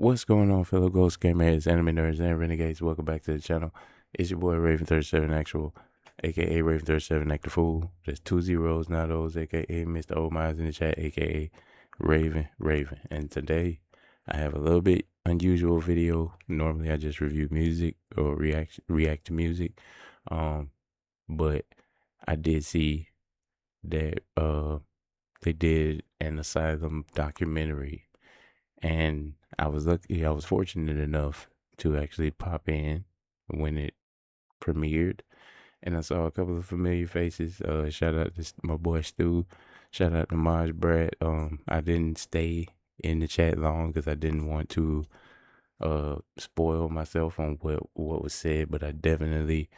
What's going on, fellow Ghost Gamers, anime nerds, and renegades? Welcome back to the channel. It's your boy Raven37 Actual, aka Raven37 Act the Fool. There's two zeros, not O's, aka Mr. Old Minds in the chat, aka Raven. And today I have a little bit unusual video. Normally I just review music or react to music. But I did see that they did an Asylum documentary, and I was fortunate enough to actually pop in when it premiered, and I saw a couple of familiar faces. Shout out to my boy Stu. Shout out to Maj Brad. I didn't stay in the chat long because I didn't want to spoil myself on what was said, but I definitely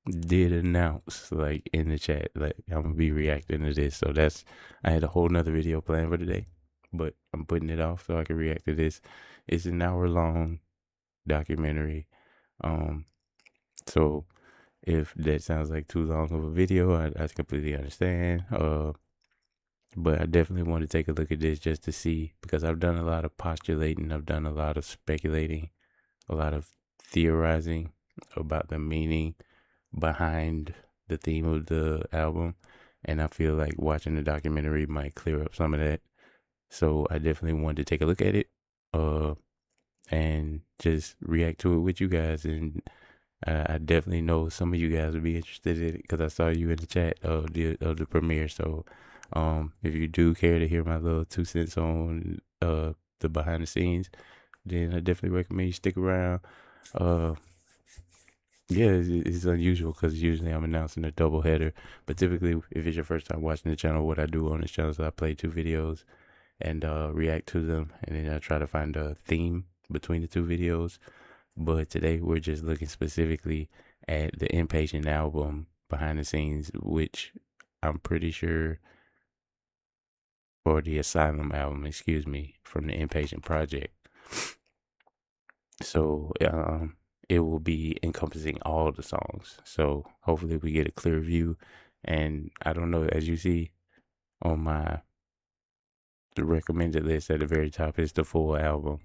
did announce, like, in the chat, like, I'm gonna be reacting to this. So I had a whole nother video planned for today, but I'm putting it off so I can react to this. It's an hour long documentary. Um, so if that sounds like too long of a video, I completely understand. But I definitely want to take a look at this just to see, because I've done a lot of postulating, I've done a lot of speculating, a lot of theorizing about the meaning behind the theme of the album, and I feel like watching the documentary might clear up some of that. So I definitely wanted to take a look at it, and just react to it with you guys. And I definitely know some of you guys would be interested in it because I saw you in the chat of the premiere. So if you do care to hear my little 2 cents on the behind the scenes, then I definitely recommend you stick around. Uh, Yeah, it's unusual because usually I'm announcing a double header. But typically, if it's your first time watching the channel, what I do on this channel is I play two videos and react to them, and then I try to find a theme between the two videos. But today, we're just looking specifically at the Inpatient album behind the scenes, which I'm pretty sure, or the Asylum album, excuse me, from the Inpatient project. So it will be encompassing all the songs. So hopefully we get a clear view. And I don't know, as you see on the recommended list at the very top is the full album.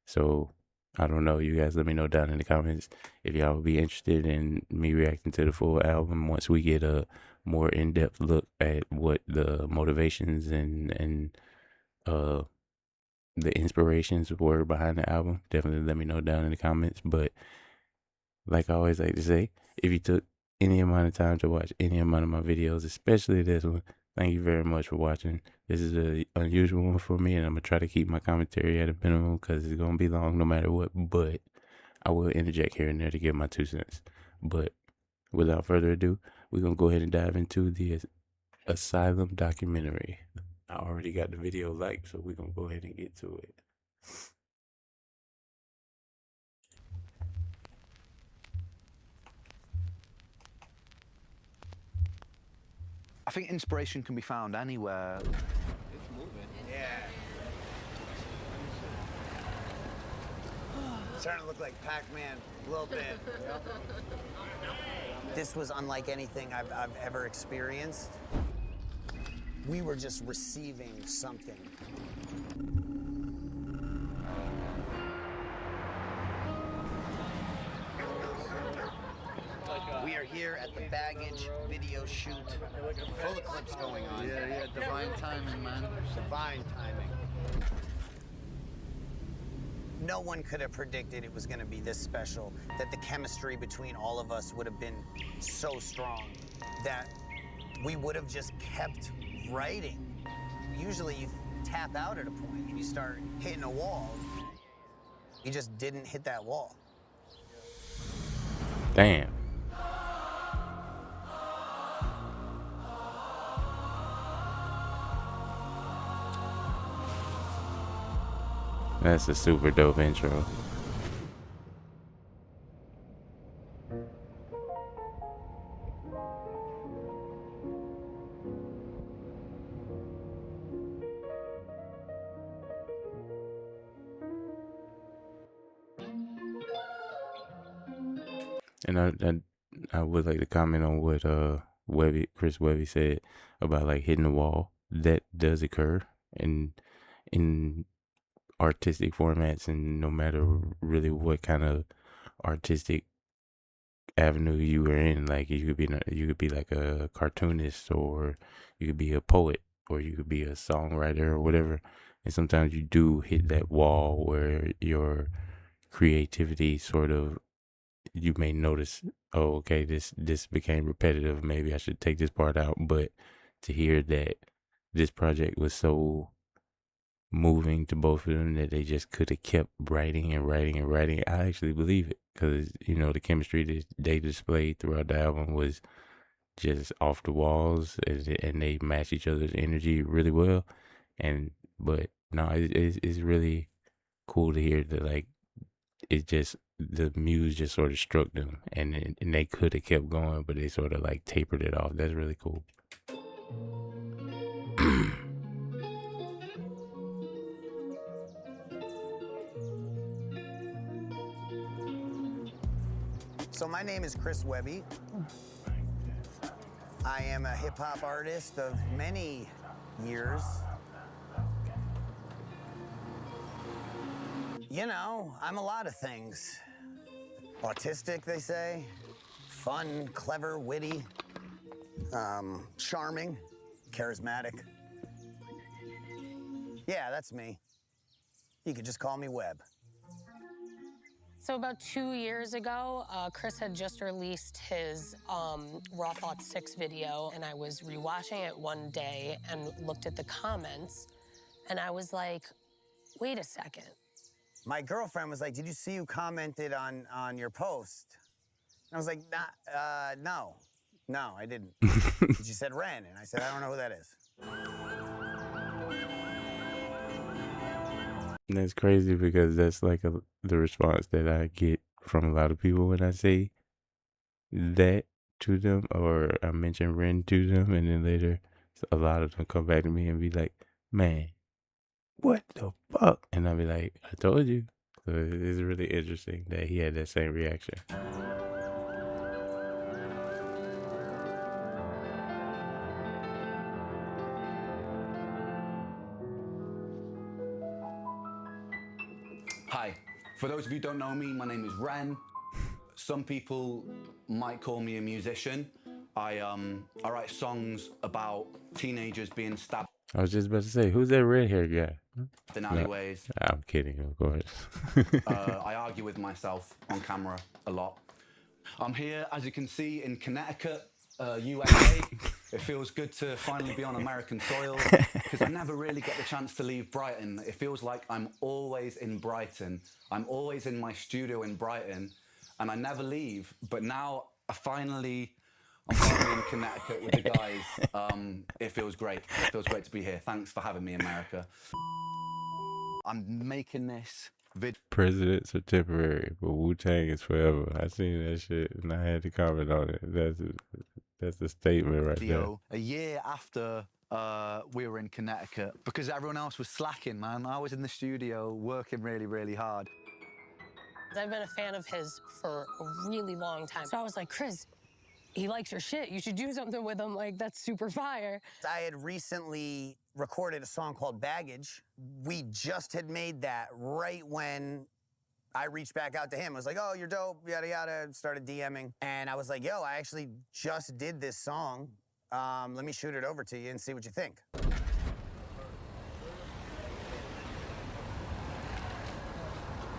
So I don't know. You guys let me know down in the comments if y'all would be interested in me reacting to the full album once we get a more in-depth look at what the motivations and uh the inspirations were behind the album. Definitely let me know down in the comments. But like I always like to say, if you took any amount of time to watch any amount of my videos, especially this one, thank you very much for watching. This is an unusual one for me, and I'm going to try to keep my commentary at a minimum because it's going to be long no matter what. But I will interject here and there to give my 2 cents. But without further ado, we're going to go ahead and dive into the Asylum documentary. I already got the video liked, so we're going to go ahead and get to it. I think inspiration can be found anywhere. It's moving. Yeah. Starting to look like Pac-Man a little bit. This was unlike anything I've ever experienced. We were just receiving something. We are here at the baggage video shoot. Full of clips going on. Yeah, divine timing, man. Divine timing. No one could have predicted it was going to be this special, that the chemistry between all of us would have been so strong, that we would have just kept writing. Usually you tap out at a point and you start hitting a wall. You just didn't hit that wall. Damn. That's a super dope intro. And I would like to comment on what Chris Webby said about like hitting the wall. That does occur in artistic formats, and no matter really what kind of artistic avenue you were in, like you could be like a cartoonist, or you could be a poet, or you could be a songwriter or whatever. And sometimes you do hit that wall where your creativity sort of, you may notice, oh, okay, this became repetitive, maybe I should take this part out. But to hear that this project was so moving to both of them that they just could have kept writing and writing and writing, I actually believe it, because the chemistry that they displayed throughout the album was just off the walls, and they match each other's energy really well. And but no, it's really cool to hear that, like, it just, the muse just sort of struck them, and they could have kept going, but they sort of like tapered it off. That's really cool. So my name is Chris Webby. I am a hip-hop artist of many years. I'm a lot of things. Autistic, they say. Fun, clever, witty. Charming, charismatic. Yeah, that's me. You could just call me Webb. So about 2 years ago, Chris had just released his Raw Thoughts 6 video, and I was rewatching it one day and looked at the comments, and I was like, wait a second. My girlfriend was like, did you see who commented on your post? And I was like, no, I didn't. And she said, Ren, and I said, I don't know who that is. And that's crazy, because that's like the response that I get from a lot of people when I say that to them, or I mention Ren to them, and then later a lot of them come back to me and be like, man, what the fuck? And I'll be like, I told you. So it's really interesting that he had that same reaction. Hi. For those of you who don't know me, my name is Ren. Some people might call me a musician. I write songs about teenagers being stabbed I was just about to say, who's that red hair guy? in alleyways. I'm kidding, of course. I argue with myself on camera a lot. I'm here, as you can see, in Connecticut, USA. It feels good to finally be on American soil, because I never really get the chance to leave Brighton. It feels like I'm always in Brighton. I'm always in my studio in Brighton, and I never leave. But now I'm finally in Connecticut with the guys. It feels great. It feels great to be here. Thanks for having me, America. I'm making this video. Presidents are temporary, but Wu-Tang is forever. I seen that shit, and I had to comment on it. That's a statement right there. A year after we were in Connecticut, because everyone else was slacking, man. I was in the studio working really, really hard. I've been a fan of his for a really long time. So I was like, Chris, he likes your shit. You should do something with him. Like, that's super fire. I had recently recorded a song called Baggage. We just had made that right when I reached back out to him. I was like, oh, you're dope, yada, yada. Started DMing. And I was like, yo, I actually just did this song. Let me shoot it over to you and see what you think.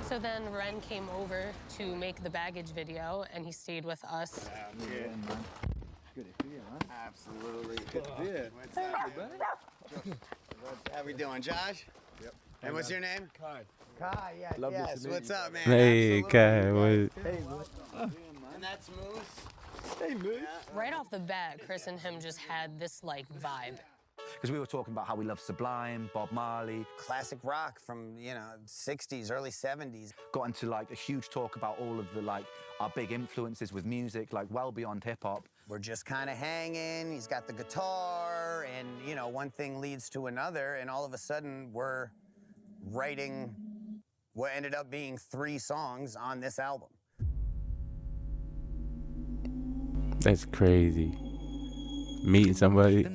So then Ren came over to make the Baggage video, and he stayed with us. Yeah, man. Good to see you, man. Absolutely. Good to see you. What's up, How we doing, Josh? Yep. And what's your name? Kai. Kai, yeah, yes. What's up, man? Hey, Kai. Hey, and that's Moose. Hey, Moose. Right off the bat, Chris and him just had this, like, vibe. Because we were talking about how we love Sublime, Bob Marley. Classic rock from, 60s, early 70s. Got into like a huge talk about all of the our big influences with music, like well beyond hip hop. We're just kind of hanging. He's got the guitar, and, one thing leads to another, and all of a sudden we're writing what ended up being 3 songs on this album. That's crazy. Meeting somebody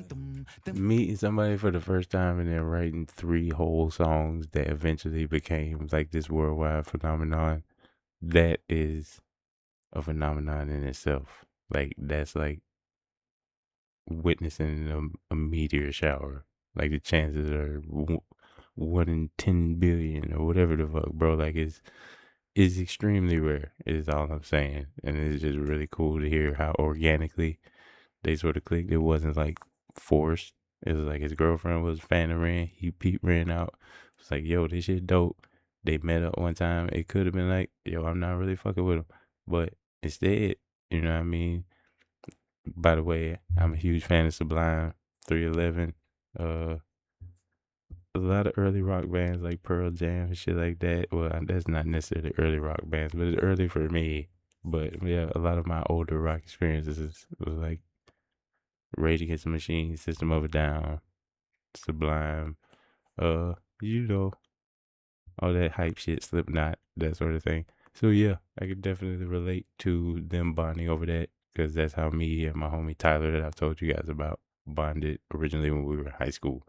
meeting somebody for the first time and then writing 3 whole songs that eventually became like this worldwide phenomenon, that is a phenomenon in itself. Like, that's like witnessing a meteor shower. Like, the chances are 1 in 10 billion or whatever the fuck, bro. Like, it's extremely rare, is all I'm saying. And it's just really cool to hear how organically they sort of clicked. It wasn't like forced. It was like his girlfriend was a fan of Ren. Pete ran out. It's like, yo, this shit dope. They met up one time. It could have been like, yo, I'm not really fucking with him. But instead, you know what I mean? By the way, I'm a huge fan of Sublime, 311. A lot of early rock bands like Pearl Jam and shit like that. Well, that's not necessarily early rock bands, but it's early for me. But yeah, a lot of my older rock experiences was like Rage Against the Machine, System of a Down, Sublime, you know, all that hype shit, Slipknot, that sort of thing. So yeah, I could definitely relate to them bonding over that, because that's how me and my homie Tyler, that I've told you guys about, bonded originally when we were in high school,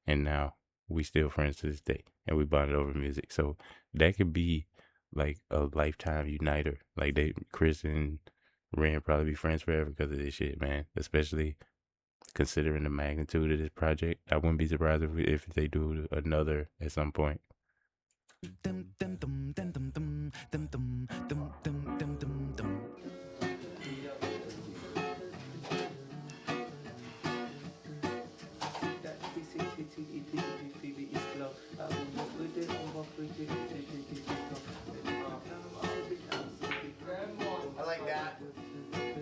and now we still friends to this day, and we bonded over music. So that could be like a lifetime uniter. Like, Chris and Ren probably be friends forever because of this shit, man. Especially considering the magnitude of this project. I wouldn't be surprised if they do another at some point. I like that.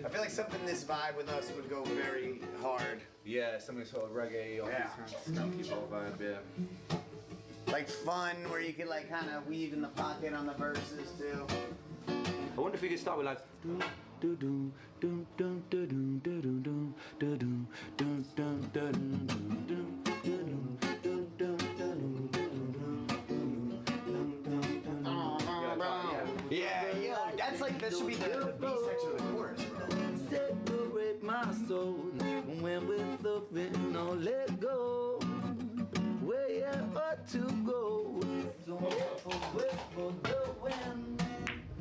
I feel like something this vibe with us would go very hard. Yeah, something sort of reggae or skunky sort of vibe, yeah. Like fun, where you could like kind of weave in the pocket on the verses too. I wonder if we could start with like Yeah, yo, that's like, that should be the B section of the chorus, bro. separate my soul when we're thumping, no let go. Where you ought to go. So wait for the wind.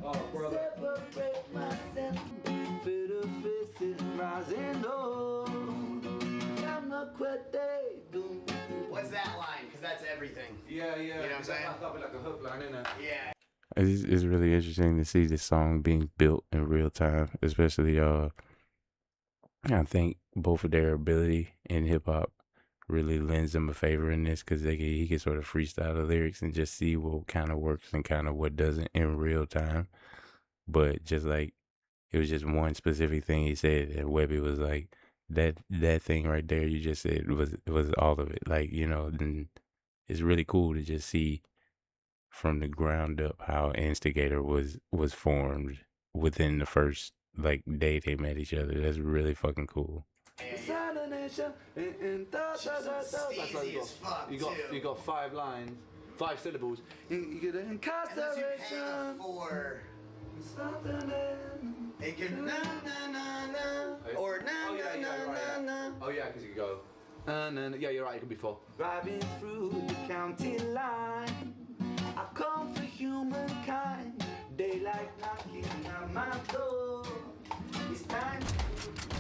Separate myself. Feel the faces rising up. I'm not quite there. What's that line? Because that's everything. Yeah, yeah. You know what I'm saying? That'll be like a hook line, innit? Yeah. It's really interesting to see this song being built in real time, especially I think both of their ability in hip hop really lends them a favor in this, because he can sort of freestyle the lyrics and just see what kind of works and kind of what doesn't in real time. But just like, it was just one specific thing he said, and Webby was like, that thing right there you just said was all of it. Like, you know, then it's really cool to just see from the ground up how Instigator was formed within the first like day they met each other. That's really fucking cool. Steezy as fuck, You got 5 lines, 5 syllables. You get an incarceration. For it could na na na na or na na na na. Oh yeah, because you go. Yeah, you're right. It could be 4. Driving through the county line, I come for humankind. Daylight knocking at my door. It's time.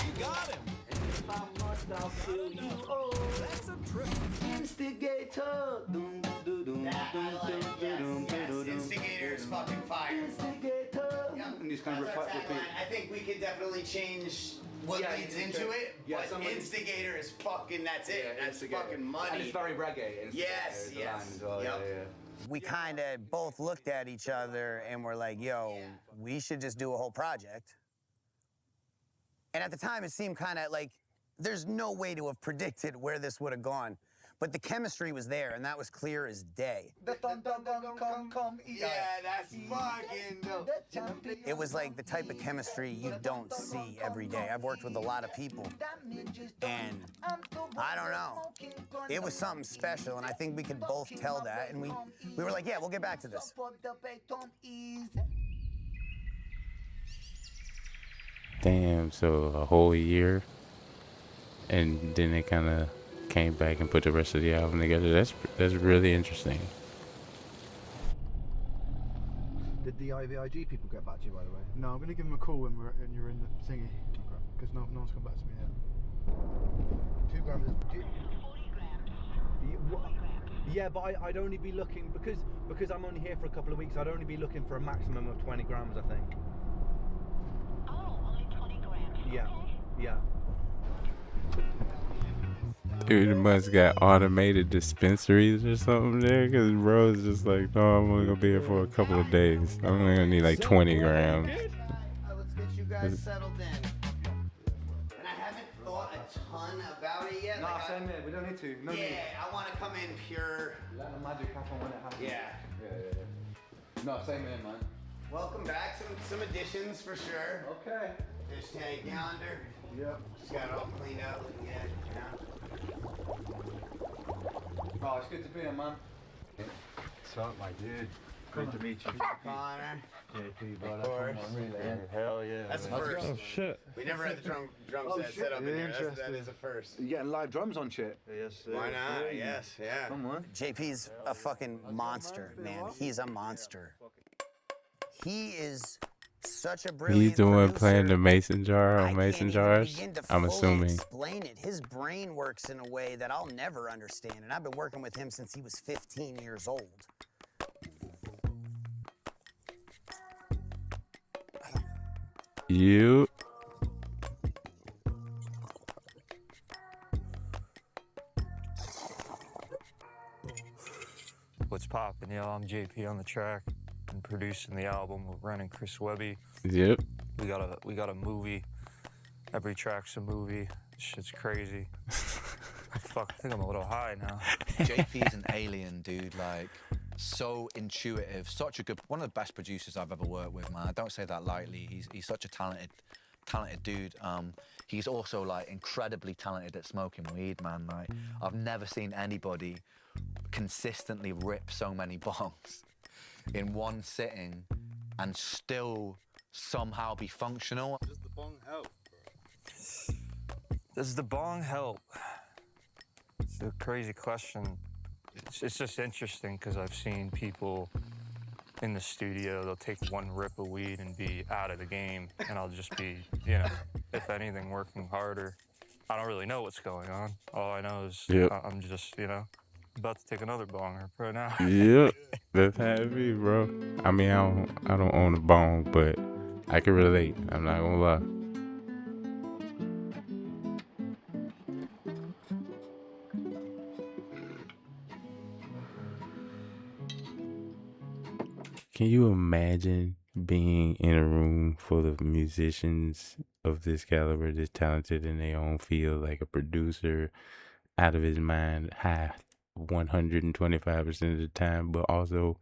You got him. And if I must, I'll kill you all. That's a trip. Instigator. Dum, dum, dum, That I like. Yes. Instigator is fucking fire. Instigator. Yep. And just kind of That's our repeat. tagline. I think we could definitely change what Yeah, leads you into could. it, Yeah, but somebody- Instigator is fucking, that's it. That's Instigator. fucking money. And it's very reggae. Instigator Yes, is the yes. line as well, Yep. yeah. We kind of both looked at each other and were like, yo, we should just do a whole project. And at the time, it seemed kind of like there's no way to have predicted where this would have gone. But the chemistry was there, and that was clear as day. Yeah, that's fucking dope. It was like the type of chemistry you don't see every day. I've worked with a lot of people, and I don't know. It was something special, and I think we could both tell that. And we were like, yeah, we'll get back to this. Damn, so a whole year, and then they kind of came back and put the rest of the album together. That's really interesting. Did the IVIG people get back to you, by the way? No, I'm going to give them a call when you're in the thingy, because no one's come back to me yet. 2 grams is... 40 grams. Yeah, but I'd only be looking, because I'm only here for a couple of weeks, I'd only be looking for a maximum of 20 grams, I think. Oh, only 20 grams. Yeah, yeah. Dude must got automated dispensaries or something there, because bro's just like, no, I'm only gonna be here for a couple of days. I'm only gonna need like 20 grams. Let's get you guys settled in. And I haven't thought a ton about it yet. No, same here. We don't need to. No need. Yeah, I want to come in pure. Let the magic happen when it happens. Yeah. No, same here, man. Welcome back. Some additions for sure. Okay. Fish tank yonder. Yep. Just got it all cleaned up. Yeah. Oh, it's good to be here, man. What's up, my dude? Great to meet you. Connor. JP, Of course. Hell yeah. That's a first. Oh, shit. We never had the drum set up in here. That is a first. You getting live drums on shit? Yes, sir. Why not? Yes, yeah. Come on. JP's a fucking monster, man. He's a monster. He is such a brilliant He's the one producer. playing the mason jar I on mason can't even jars. begin to I'm fully assuming. explain it. His brain works in a way that I'll never understand, and I've been working with him since he was 15 years old. You. What's poppin', yo? I'm JP on the track and producing the album with Ren and Chris Webby. Yep. We got a movie. Every track's a movie. Shit's crazy. Fuck, I think I'm a little high now. JP's an alien, dude. Like, so intuitive. Such a good, one of the best producers I've ever worked with, man. I don't say that lightly. He's such a talented dude. He's also like incredibly talented at smoking weed, man. Like, I've never seen anybody consistently rip so many bongs in one sitting and still somehow be functional. Does the bong help? Does the bong help? It's a crazy question. It's just interesting because I've seen people in the studio, they'll take one rip of weed and be out of the game, and I'll just be, you know, if anything, working harder. I don't really know what's going on. All I know is I'm just, you know, about to take another bong rip right now. Yep. That's how it be, bro. I mean, I don't own a bong, but I can relate. I'm not gonna lie. Can you imagine being in a room full of musicians of this caliber, this talented in their own field, like a producer, out of his mind, high 125% of the time, but also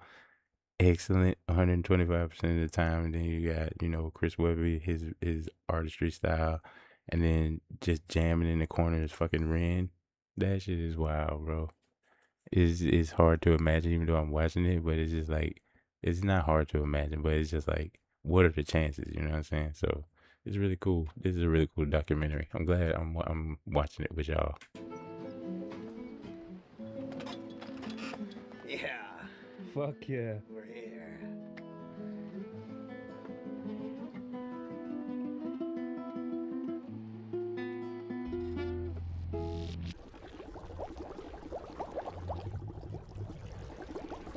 excellent 125% of the time. And then you got, you know, Chris Webby, his artistry style, and then just jamming in the corner is fucking Ren. That shit is wild, bro. It's hard to imagine, even though I'm watching it, but it's just like, it's not hard to imagine, but it's just like, what are the chances? You know what I'm saying? So it's really cool. This is a really cool documentary. I'm glad I'm watching it with y'all. Yeah. Fuck yeah. We're here.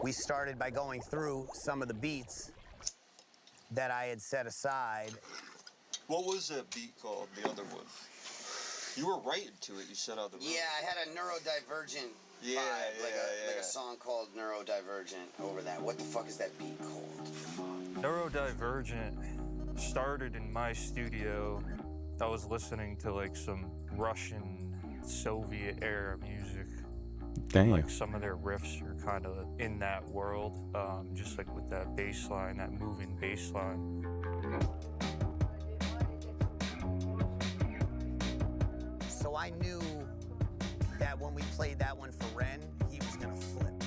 We started by going through some of the beats that I had set aside. What was that beat called, the other one? You were writing to it, you said out the road. Yeah, I had a neurodivergent vibe, like a song called Neurodivergent over that. What the fuck is that beat called? Neurodivergent started in my studio. I was listening to like some Russian Soviet era music. Damn. Like some of their riffs are kind of in that world, just like with that bass line, that moving bass line. So I knew that when we played that one for Ren, he was gonna flip.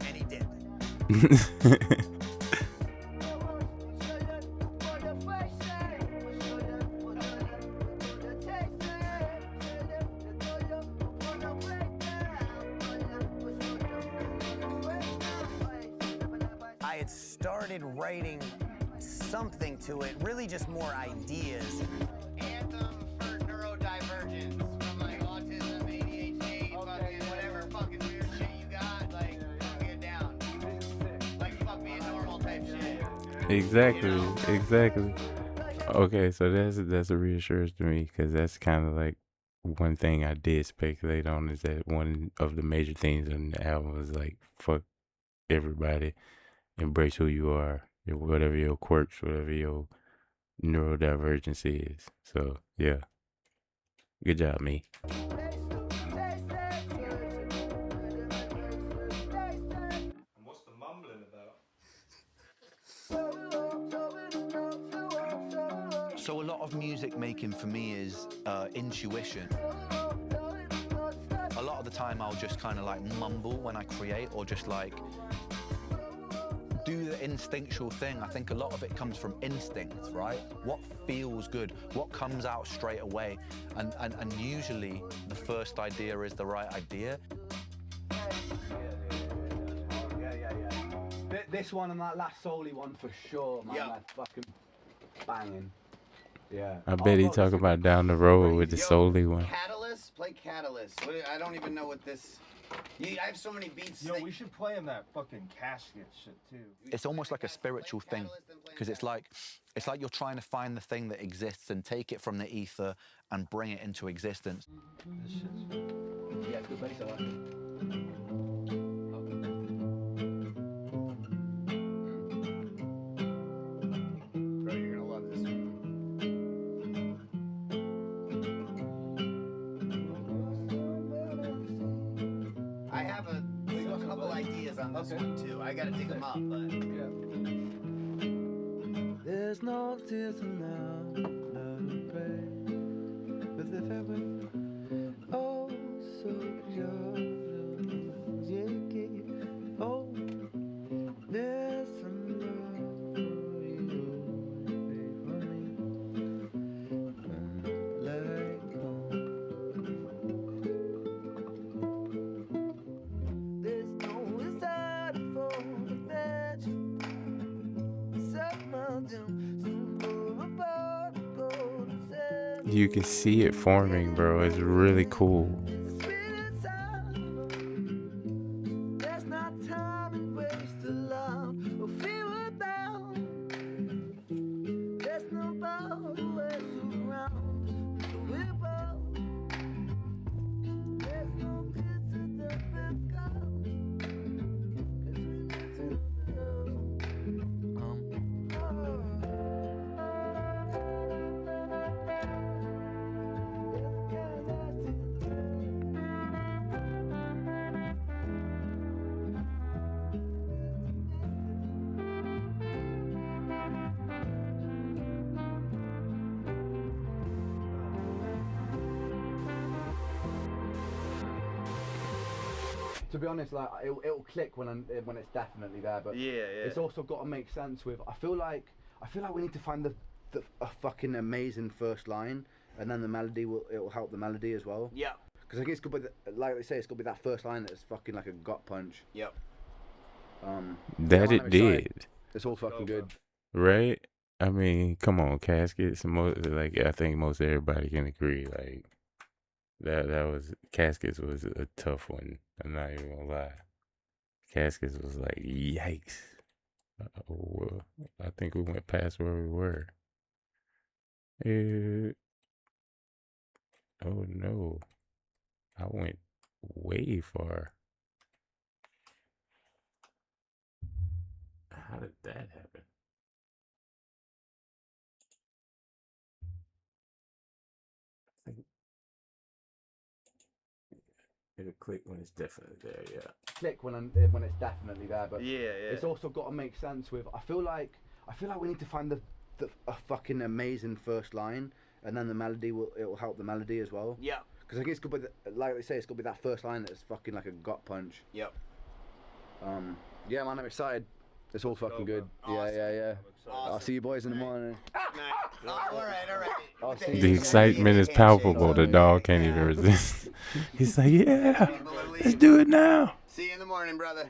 And he did. started writing something to it, really just more ideas. Anthem for neurodivergence, from like autism, ADHD, fucking whatever fucking weird shit you got, like get down. Like fuck being normal type shit. Exactly, exactly. Okay, so that's a reassurance to me, because that's kind of like one thing I did speculate on, is that one of the major themes on the album was like, fuck everybody, embrace who you are, whatever your quirks, whatever your neurodivergence is. So yeah, good job, me. What's the mumbling about? So a lot of music making for me is intuition. A lot of the time I'll just kind of like mumble when I create, or just like do the instinctual thing. I think a lot of it comes from instinct, right? What feels good, what comes out straight away. And usually the first idea is the right idea. This one and that last Soli one for sure, man. Yeah. That's fucking banging. Yeah. I bet he talking about down the road with the Soli one. Catalyst? Play Catalyst. I don't even know what this... I have so many beats. Yo, we should play him that fucking casket shit too. It's almost like a spiritual thing, because it's like you're trying to find the thing that exists and take it from the ether and bring it into existence. Yeah, good bass, I like it. Bro, you're gonna love this one. I have a couple ideas on this one too. I gotta dig them up, but There's no tears now, love and pray. But if ever, oh, so pure, oh, there's some love for you, pray for me. Let it go. There's no desire for revenge. You can see it forming, bro. It's really cool. There's not time and waste to love or feel without. There's no power around. So we're both. There's no kiss at the back. 'Cause we need to know. To be honest, like it'll click when it's definitely there, but it's also got to make sense with. I feel like we need to find a fucking amazing first line, and then the melody it'll help the melody as well. yeah. Because I think it's got to be like they say, it's got to be that first line that's fucking like a gut punch. Yep. That it did, It's all fucking good. right? I mean, come on, Caskets. Like I think most everybody can agree. Like that was Caskets was a tough one. I'm not even gonna lie. Caskets was like yikes. Well, I think we went past where we were. Oh no, I went way far. How did that happen? I think it'll click when it's definitely there. Yeah. Click when it's definitely there, but it's also got to make sense with. I feel like we need to find a fucking amazing first line, and then the melody it'll help the melody as well. Yeah. Because I think it's got to be like they say, it's got to be that first line that's fucking like a gut punch. Yep. Yeah, man, I'm excited. It's all fucking good. Awesome. Yeah. I'll see you boys in the morning. All right. I'll see The excitement is palpable. The dog can't even resist. He's like, yeah, let's do it now. See you in the morning, brother.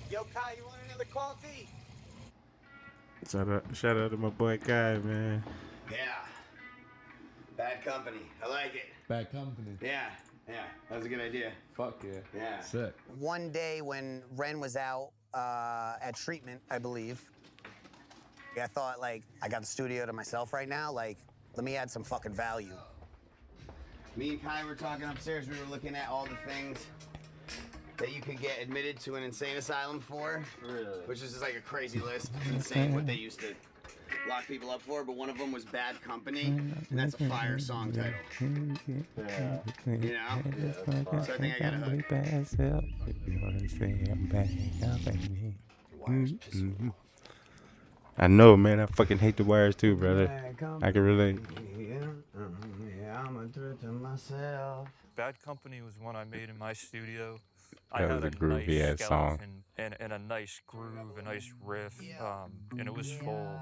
Yo, Kai, you want another coffee? Shout out to my boy Kai, man. Yeah. Bad company. I like it. Bad company. Yeah. That was a good idea. Fuck yeah. Yeah. Sick. One day when Ren was out at treatment, I believe, I thought, like, I got the studio to myself right now. Like, let me add some fucking value. Me and Kai were talking upstairs. We were looking at all the things that you could get admitted to an insane asylum for. Really? Which is just like a crazy list. It's insane what they used to lock people up for. But one of them was Bad Company, and that's a fire song title. Yeah. You know? Yeah, so I think I got a hook. I know, man. I fucking hate the wires too, brother. I can relate. Yeah, I'm a threat to myself. Bad Company was one I made in my studio. That I was had a groovy nice ass song. skeleton and a nice groove, a nice riff, and it was full.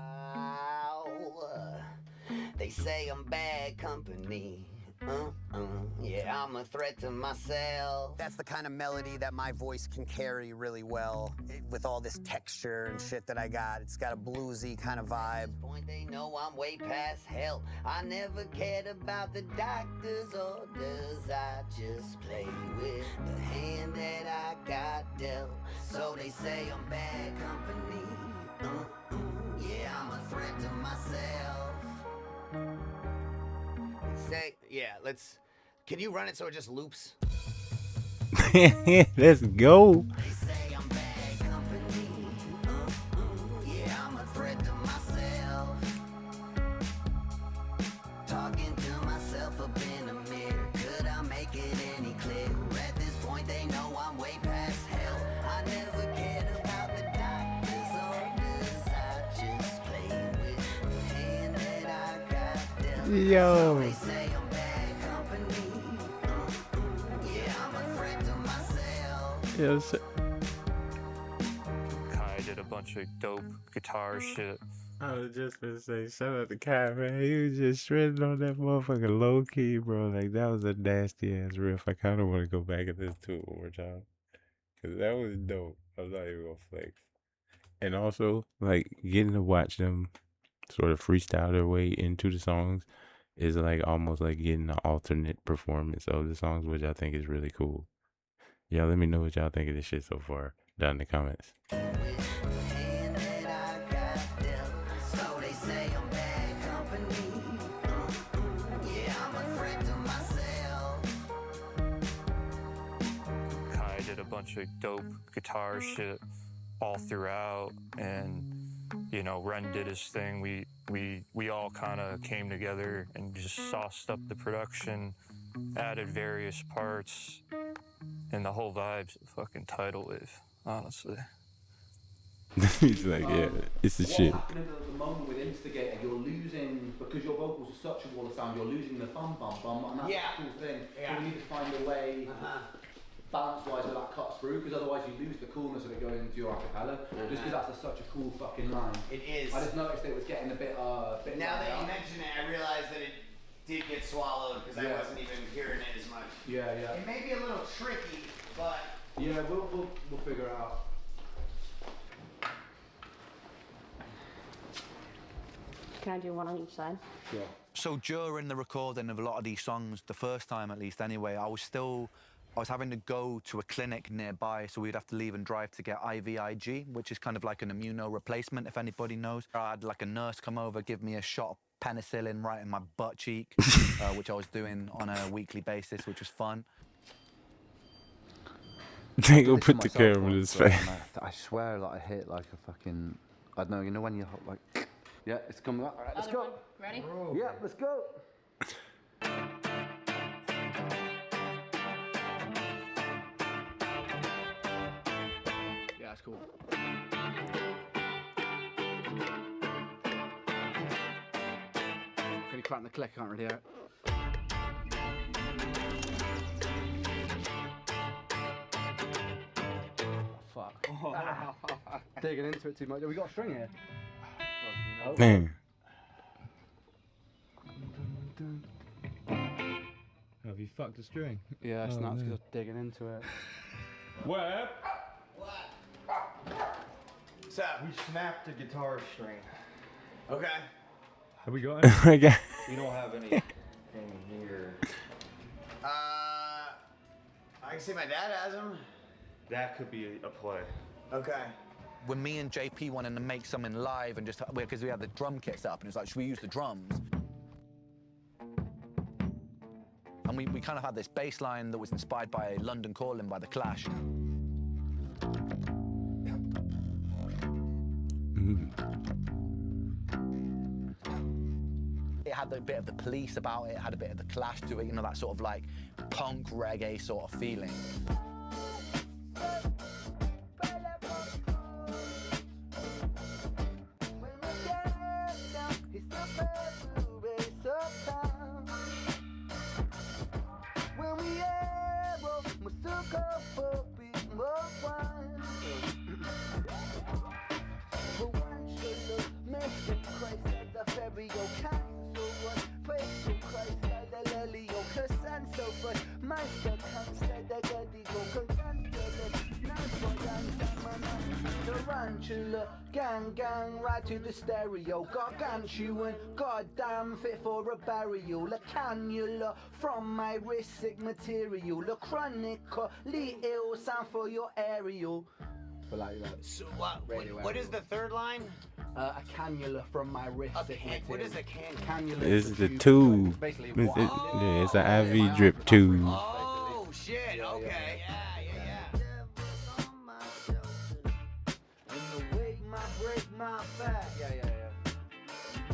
They say I'm bad company. Yeah, I'm a threat to myself. That's the kind of melody that my voice can carry really well with all this texture and shit that I got. It's got a bluesy kind of vibe. At this point, they know I'm way past hell. I never cared about the doctor's orders. I just play with the hand that I got dealt. So they say I'm bad company. Yeah, I'm a threat to myself. Say, yeah, can you run it so it just loops? Let's go. They say I'm bad company. Yeah, I'm a threat to myself. Talking to myself up in the mirror. Could I make it any clearer? At this point, they know I'm way past hell. I never cared about the doctor's orders. I just play with the hand that I got dealt. Yo. So they say I'm bad company. Yeah, I'm a threat to myself. Yes. Kai did a bunch of dope guitar shit. I was just gonna say, shout out to Kai, man. He was just shredding on that motherfucker low key, bro. Like, that was a nasty ass riff. I kind of want to go back and listen to it one more time. Because that was dope. I'm not even gonna flex. And also, like, getting to watch them sort of freestyle their way into the songs is like almost like getting an alternate performance of the songs, which I think is really cool. Y'all let me know what y'all think of this shit so far down in the comments. Kai did a bunch of dope guitar shit all throughout, and you know, Ren did his thing. We all kind of came together and just sauced up the production, added various parts, and the whole vibe's a fucking tidal wave, honestly. He's like, yeah, it's the shit. What's happening at the moment with Instigator, you're losing, because your vocals are such a wall of sound, you're losing the bum bum bum, and that's a cool thing. Yeah. So we need to find a way, balance-wise, where that cuts through, because otherwise you lose the coolness of it going into your acapella, just because that's such a cool fucking line. It is. I just noticed it was getting a bit now that you mention it, I realized that it did get swallowed because I wasn't even hearing it as much. Yeah. It may be a little tricky, but yeah, we'll figure it out. Can I do one on each side? Sure. So during the recording of a lot of these songs, the first time at least anyway, I was having to go to a clinic nearby, so we'd have to leave and drive to get IVIG, which is kind of like an immuno replacement, if anybody knows. I had like a nurse come over, give me a shot of penicillin right in my butt cheek, which I was doing on a weekly basis, which was fun. They go put the camera in his face. I swear that I hit like a fucking, I don't know, you know when you like, yeah, it's coming up. All right, let's go. Ready? Yeah, let's go. Yeah, it's cool. Can you crank the click? I can't really hear it. Fuck. Digging into it too much. Have we got a string here? Man. Have you fucked a string? Yeah, it's nuts because I'm digging into it. Where? What's up? We snapped a guitar string. Okay. Have we got Okay. We don't have anything here. I can see my dad has them. That could be a play. Okay. When me and JP wanted to make something live and just, because we had the drum kit set up, and it was like, should we use the drums? And we kind of had this bass line that was inspired by London Calling by The Clash. It had a bit of the Police about it, had a bit of the Clash to it, you know, that sort of like punk reggae sort of feeling. Gang, right to the stereo. Gargantuan, goddamn fit for a burial. A cannula from my wrist, sick material. A chronically ill sound for your aerial. But like So what is the third line? A cannula from my wrist. What is a cannula? This is the tube. Yeah, it's an IV drip tube. Oh shit! Okay. Yeah. My back. Yeah.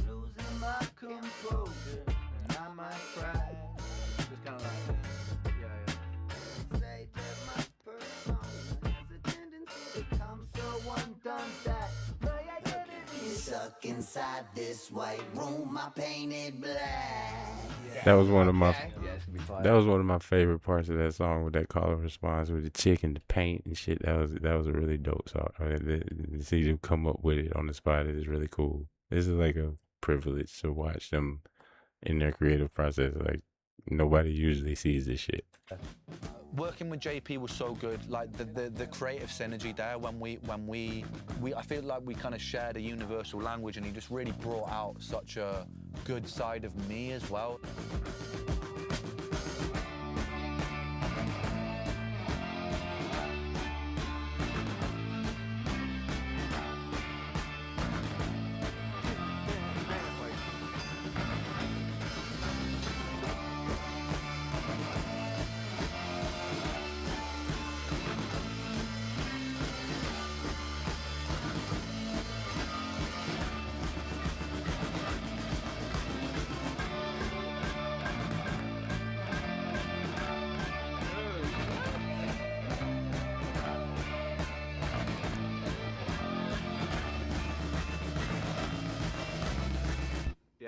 Losing my composure, and I might cry. Just kind of like, Say that my persona has a tendency to come so undone that my identity is stuck inside this white room. I painted black. That was one of my favorite parts of that song with that call and response with the chick and the paint and shit. That was a really dope song. To see them come up with it on the spot is really cool. This is like a privilege to watch them in their creative process. Like nobody usually sees this shit. Working with JP was so good. Like the creative synergy there when we I feel like we kind of shared a universal language, and he just really brought out such a good side of me as well.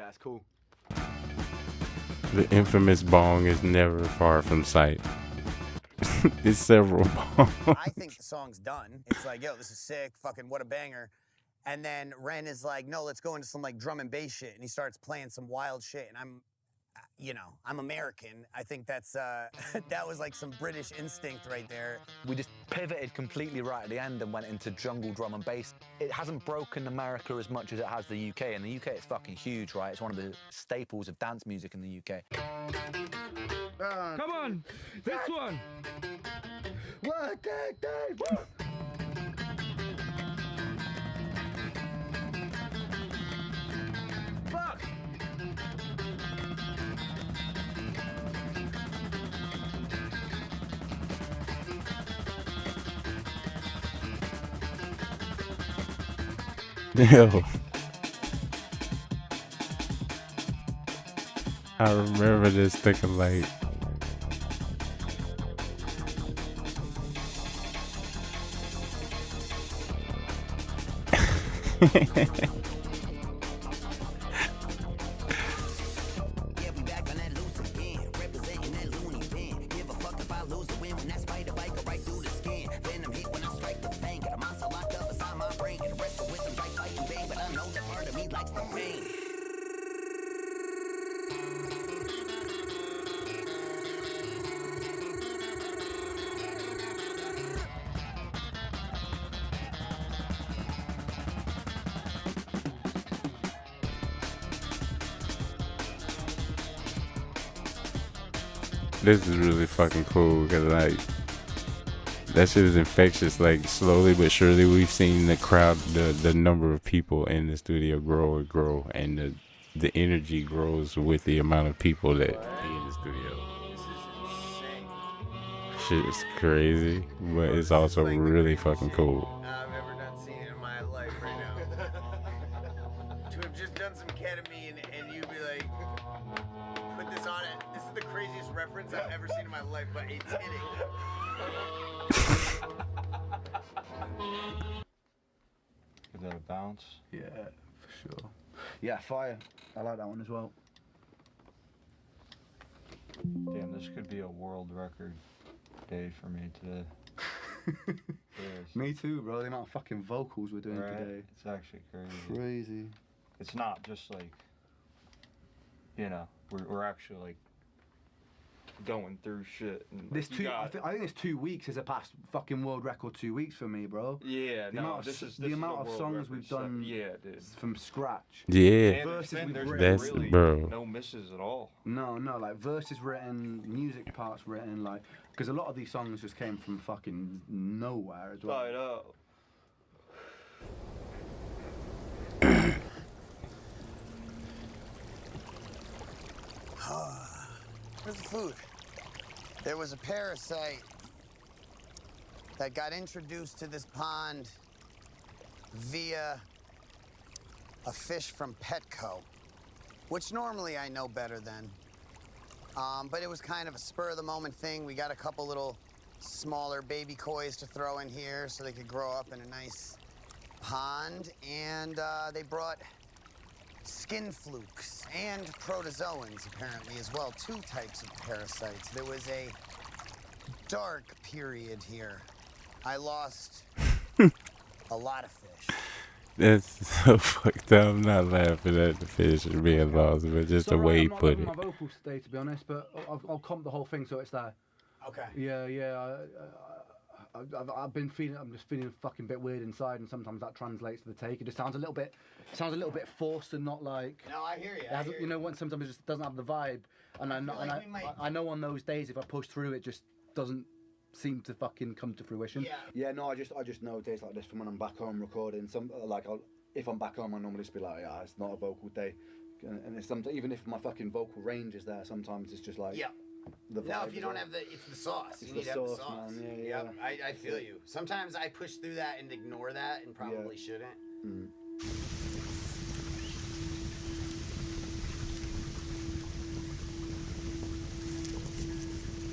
yeah, it's cool. The infamous bong is never far from sight. It's several bongs. I think the song's done. It's like, yo, this is sick. Fucking what a banger. And then Ren is like, no, let's go into some like drum and bass shit. And he starts playing some wild shit. And I'm American. I think that's, that was like some British instinct right there. We just pivoted completely right at the end and went into jungle drum and bass. It hasn't broken America as much as it has the UK. And the UK is fucking huge, right? It's one of the staples of dance music in the UK. Come on, this one. What that? Fuck. Yo. I remember this thinking like, This is really fucking cool because like that shit is infectious. Like slowly but surely, we've seen the crowd, the number of people in the studio grow and grow, and the energy grows with the amount of people that be in the studio. This is insane. Shit is crazy, but it's also Like the really craziest fucking shit cool. I've ever done seen in my life right now. To have just done some ketamine and you be like, put this on it. This is the craziest reference I've ever seen in my life, but it's hitting. Give that a bounce. Yeah, for sure. Yeah, fire. I like that one as well. Damn, this could be a world record day for me today. Me too, bro. The amount of fucking vocals we're doing Right? today. It's actually crazy. Crazy. It's not just like, you know, we're actually like going through shit. And This you two, got- I think this 2 weeks is a past fucking world record 2 weeks for me, bro. Yeah, The no, amount of, this is the a amount of world songs record we've stuff. done Yeah, dude. from scratch. Yeah, And Verses there's we've been written. That's- really bro. no misses at all. No, like verses written, music parts written, like, because a lot of these songs just came from fucking nowhere as well. I know. Where's the food? There was a parasite that got introduced to this pond via a fish from Petco, which normally I know better than. But it was kind of a spur of the moment thing. We got a couple little smaller baby kois to throw in here so they could grow up in a nice pond. And they brought skin flukes and protozoans apparently as well, 2 types of parasites. There was a dark period here. I lost a lot of fish. That's so fucked up. I'm not laughing at the fish being lost, but just the way he put it. I'm not loving my vocals today, to be honest, but I'll comp the whole thing so it's there. Okay. Yeah. I've been feeling. I'm just feeling a fucking bit weird inside, and sometimes that translates to the take. It just sounds a little bit forced and not like. No, I hear you. It hasn't, you know, when sometimes it just doesn't have the vibe, and I know on those days if I push through, it just doesn't seem to fucking come to fruition. Yeah. No, I just know days like this from when I'm back home recording. If I'm back home, I normally just be like, yeah, it's not a vocal day, and it's even if my fucking vocal range is there, sometimes it's just like. Yeah. The No, vibe if you as don't well. have it's the sauce. It's You the need to have the sauce, sauce. man. Yeah. Yep, I feel you. Sometimes I push through that and ignore that and probably shouldn't. Mm.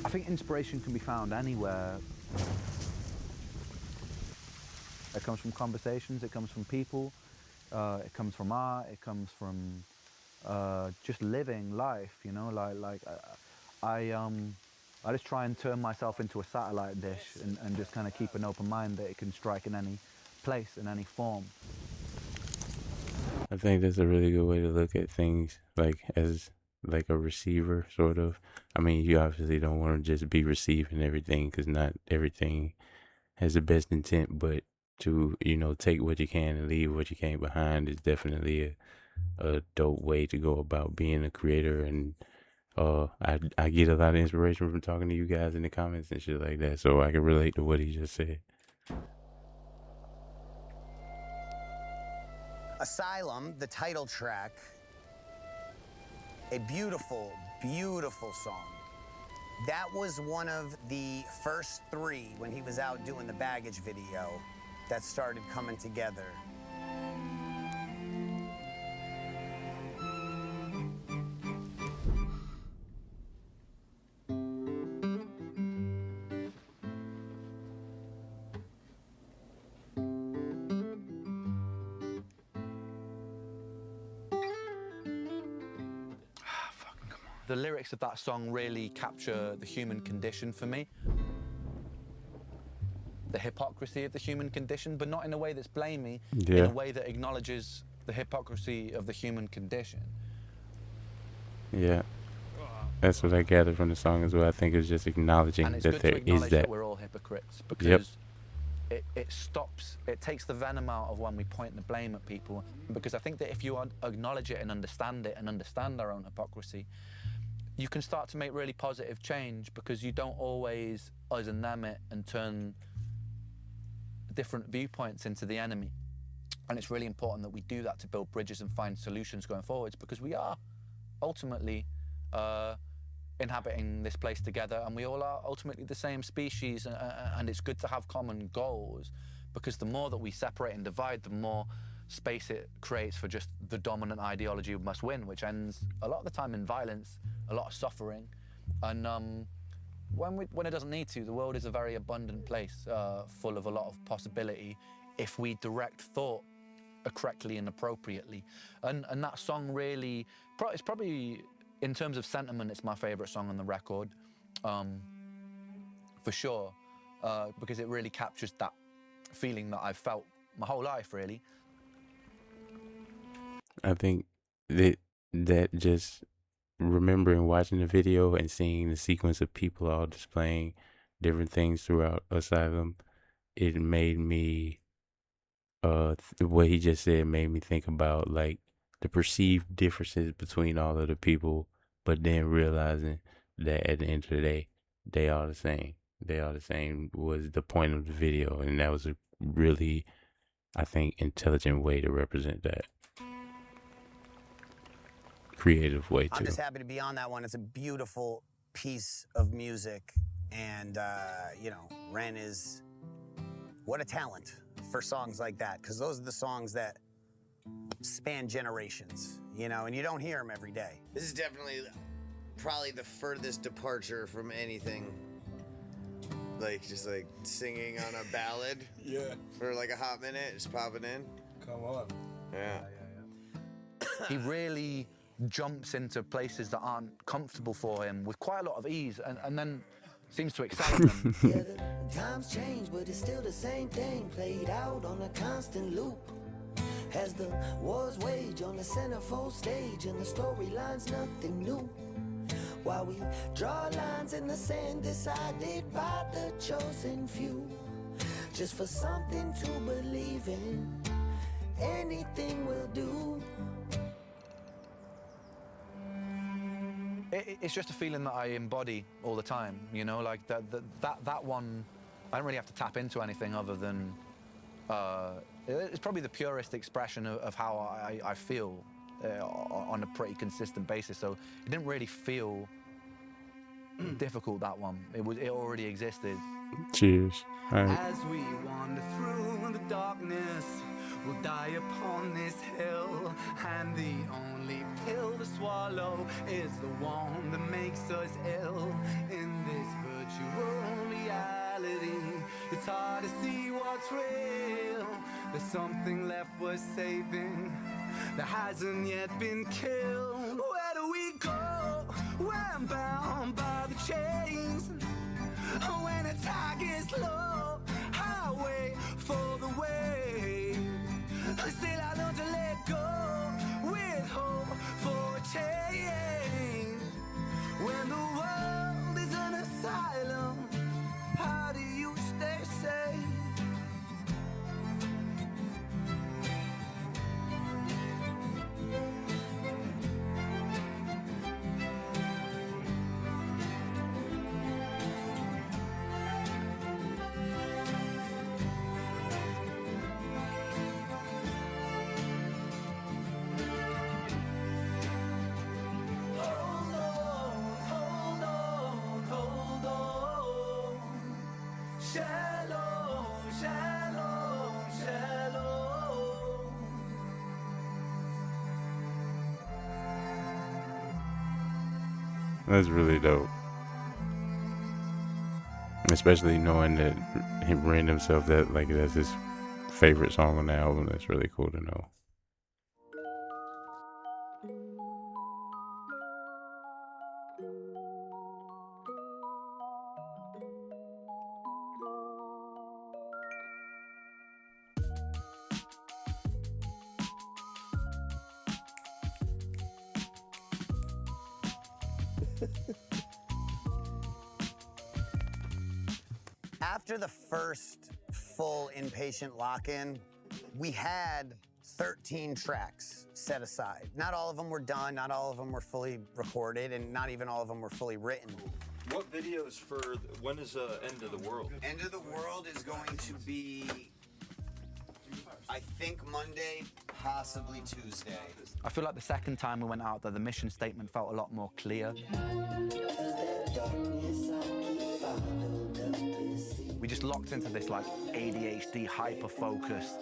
I think inspiration can be found anywhere. It comes from conversations, it comes from people, it comes from art, it comes from just living life, you know, I just try and turn myself into a satellite dish and just kind of keep an open mind that it can strike in any place, in any form. I think that's a really good way to look at things, like as like a receiver, sort of. I mean, you obviously don't want to just be receiving everything, because not everything has the best intent, but to, you know, take what you can and leave what you can't behind is definitely a dope way to go about being a creator. And I get a lot of inspiration from talking to you guys in the comments and shit like that, so I can relate to what he just said. Asylum, the title track, a beautiful, beautiful song. That was one of the first 3 when he was out doing the Baggage video that started coming together. The lyrics of that song really capture the human condition for me. The hypocrisy of the human condition, but not in a way that's blamey, in Yeah. a way that acknowledges the hypocrisy of the human condition. Yeah, that's what I gathered from the song as well. I think it's just acknowledging And it's that good there to is acknowledge that. that we're all hypocrites, because it takes the venom out of when we point the blame at people. Because I think that if you acknowledge it and understand our own hypocrisy, you can start to make really positive change because you don't always us and them it and turn different viewpoints into the enemy. And it's really important that we do that to build bridges and find solutions going forwards, because we are ultimately inhabiting this place together, and we all are ultimately the same species, and it's good to have common goals, because the more that we separate and divide, the more space it creates for just the dominant ideology must win, which ends a lot of the time in violence, a lot of suffering. And when it doesn't need to, the world is a very abundant place, full of a lot of possibility if we direct thought correctly and appropriately. And that song really, it's probably, in terms of sentiment, it's my favorite song on the record, for sure, because it really captures that feeling that I've felt my whole life, really. I think that just remembering watching the video and seeing the sequence of people all displaying different things throughout Asylum, it made me, what he just said made me think about like the perceived differences between all of the people, but then realizing that at the end of the day, they are the same. They are the same was the point of the video, and that was a really, I think, intelligent way to represent that. Creative way too. I'm just happy to be on that one. It's a beautiful piece of music, and you know, Ren is, what a talent for songs like that, because those are the songs that span generations, you know, and you don't hear them every day. This is definitely probably the furthest departure from anything. Like, just like singing on a ballad. Yeah. For like a hot minute, just popping in. Come on. Yeah. He really jumps into places that aren't comfortable for him with quite a lot of ease, and then seems to excel in them. Yeah, the times change, but it's still the same thing, played out on a constant loop. As the wars wage on the centerfold stage, and the storyline's nothing new. While we draw lines in the sand decided by the chosen few, just for something to believe in, anything will do. It's just a feeling that I embody all the time, you know, like that one, I don't really have to tap into anything other than, it's probably the purest expression of how I feel on a pretty consistent basis. So it didn't really feel difficult, that one. It already existed. Cheers. As we wander through the darkness, we'll die upon this hill, and the only pill to swallow is the one that makes us ill. In this virtual reality, it's hard to see what's real. There's something left worth saving that hasn't yet been killed. Where do we go? We're bound by the chains. When the tide gets low, I wait for the wave. Still I learn to let go with hope for a change. When the world is an asylum, how do you stay safe? Shalom, shalom, shalom. That's really dope. Especially knowing that him Ren himself, that like that's his favorite song on the album. That's really cool to know. After the first full inpatient lock-in, we had 13 tracks set aside. Not all of them were done, not all of them were fully recorded, and not even all of them were fully written. What videos for, when is End of the World? End of the World is going to be, I think, Monday, possibly Tuesday. I feel like the second time we went out there, the mission statement felt a lot more clear. We just locked into this like ADHD, hyper-focused.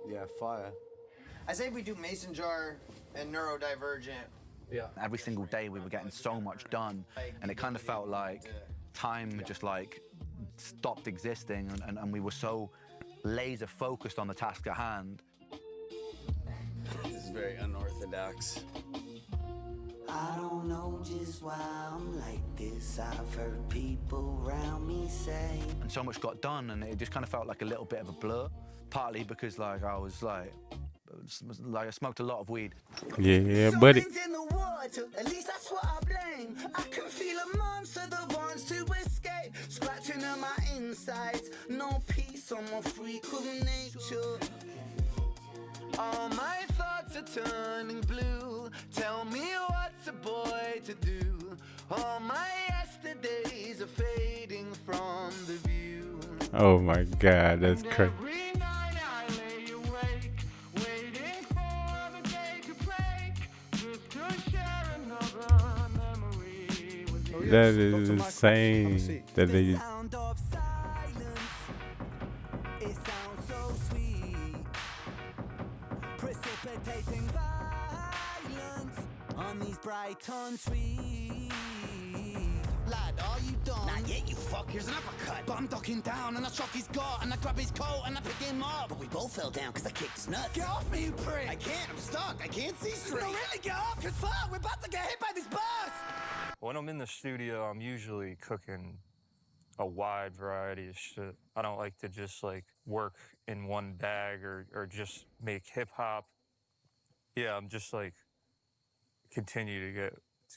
Yeah, fire. I say we do Mason Jar and Neurodivergent. Yeah. Every single day we were getting so much done, and it kind of felt like time just like stopped existing, and we were so laser focused on the task at hand. This is very unorthodox. I don't know just why I'm like this. I've heard people around me say. And so much got done, and it just kind of felt like a little bit of a blur. Partly because like I was like I smoked a lot of weed. Yeah, buddy. Something's in the water, at least that's what I blame. I can feel a monster that wants to escape, scratching at my insides. No peace, I'm a freak of nature. All my thoughts are turning blue. Tell me what's a boy to do. All my yesterdays are fading from the view. Oh my God, that's crazy. Every night I lay awake, waiting for the day to break, just to share another memory with you. That is insane. That they. Sound of silence, it sounds so sweet, precipitating violence on these Brighton streets. Lad, are you done? Not yet, you fuck. Here's an uppercut. But I'm ducking down, and I shock his gut, and I grab his coat, and I pick him up. But we both fell down because I kicked his nuts. Get off me, you prick! I can't, I'm stuck. I can't see straight. No, really, get off, because fuck, we're about to get hit by this bus! When I'm in the studio, I'm usually cooking a wide variety of shit. I don't like to just like work in one bag or just make hip hop. Yeah, I'm just like continue to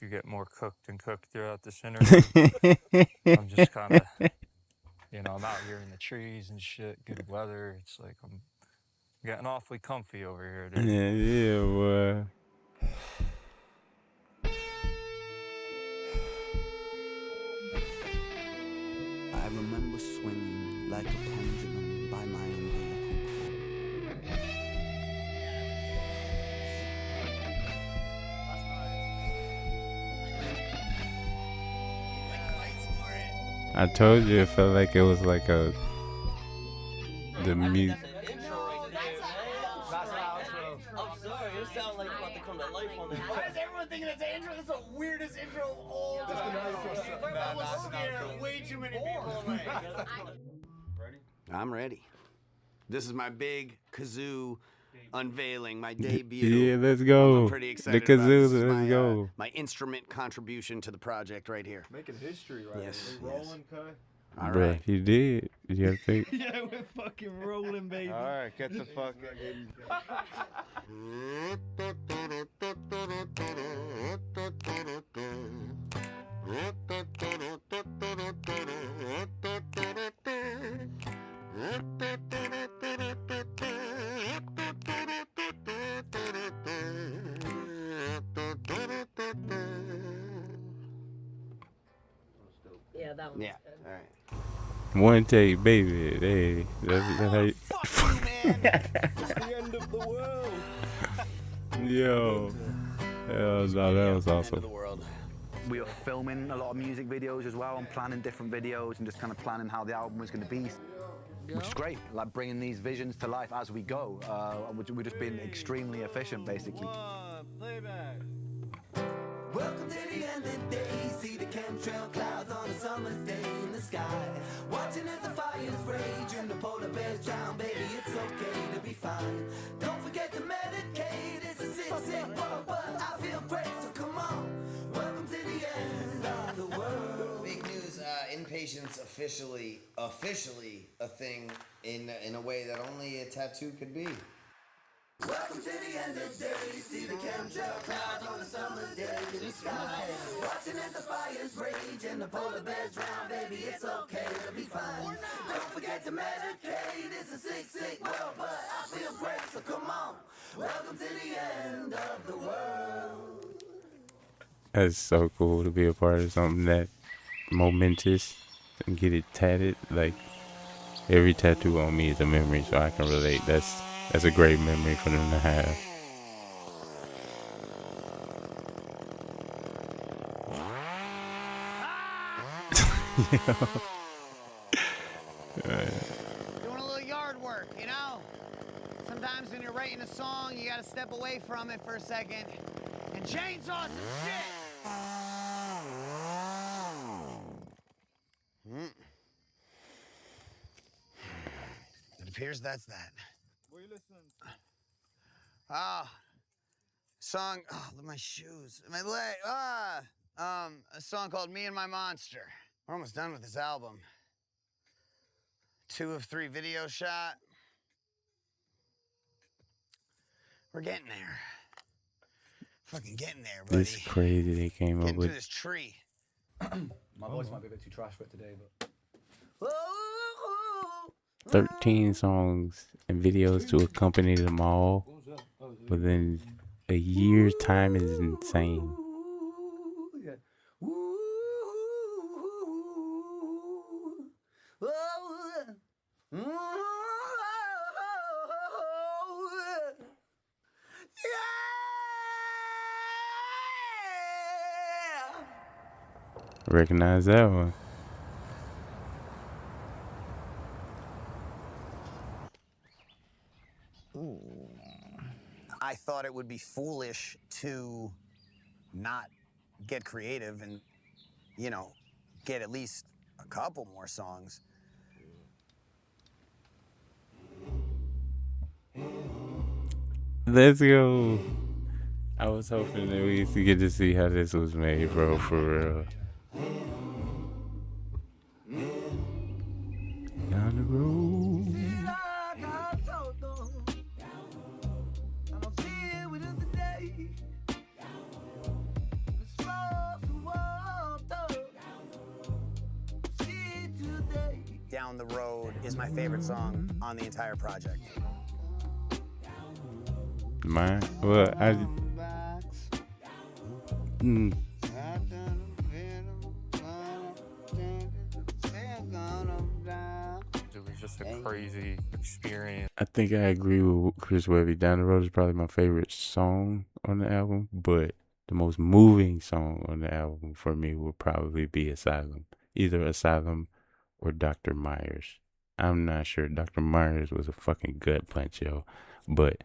get more cooked and cooked throughout this interview. I'm just kind of, you know, I'm out here in the trees and shit, good weather. It's like I'm getting awfully comfy over here, dude. Yeah, boy. I remember swinging like a pendulum by my umbilical cord. I told you it felt like it was like the music. I'm sorry, you sound like you're about to come to life on this. Why is everyone thinking it's an intro? This is the weirdest intro of all time. That was scared way too many people away. Ready? I'm ready. This is my big kazoo unveiling, my debut. Yeah, let's go. I'm pretty excited The kazoo, about it. This is let's my, go. my instrument contribution to the project right here. Making history right Yes, now. We rolling, Kai? All Bruh, right. you did. You gotta think. Yeah, we're fucking rolling, baby. All right, get the fuck Yeah, that one's Yeah, good. all right. One take, baby. Hey, that's how you. Fuck you, man! It's the end of the world! Yo. Hell no, that was awesome. We were filming a lot of music videos as well, and planning different videos, and just kind of planning how the album was going to be, which is great. Like bringing these visions to life as we go. We're just being extremely efficient, basically. Welcome to the end of the day. See the chemtrail clouds on a summer's day in the sky. Watching as the fires rage and the polar bears drown. Baby, it's okay to be fine. Don't forget to meditate. It's a sick, sick world, but I feel great, so come on. Welcome to the end of the world. Big news, inpatient's officially a thing in a way that only a tattoo could be. Welcome to the end of the day. See the chemtrail clouds on a summer's day in the sky. Watching as the fires rage and the polar bears drown. Baby, it's okay to be fine. Don't forget to medicate. It's a sick, sick world, Welcome to the end of the world. That's so cool to be a part of something that momentous and get it tatted. Like every tattoo on me is a memory, so I can relate. That's a great memory for them to have. Doing a little yard work, you know? Sometimes when you're writing a song, you gotta step away from it for a second and chainsaw some shit. It appears that's that. What are you listening to? Song, look at my shoes, my leg, a song called Me and My Monster. We're almost done with this album. 2 of 3 video shot. We're getting there. Fucking getting there, buddy. It's crazy they came up Getting through with this tree. My voice might be a bit too trash for it today, but 13 songs and videos to accompany them all within a year's time is insane. Recognize that one. I thought it would be foolish to not get creative and, you know, get at least a couple more songs. Let's go. I was hoping that we used to get to see how this was made, bro, for real. Down the road. Down the Road is my favorite song on the entire project. Mine? Well, It was just a crazy experience. I think I agree with Chris Webby. Down the Road is probably my favorite song on the album, but the most moving song on the album for me would probably be Asylum. Either Asylum or Dr. Myers. I'm not sure. Dr. Myers was a fucking gut punch, yo. But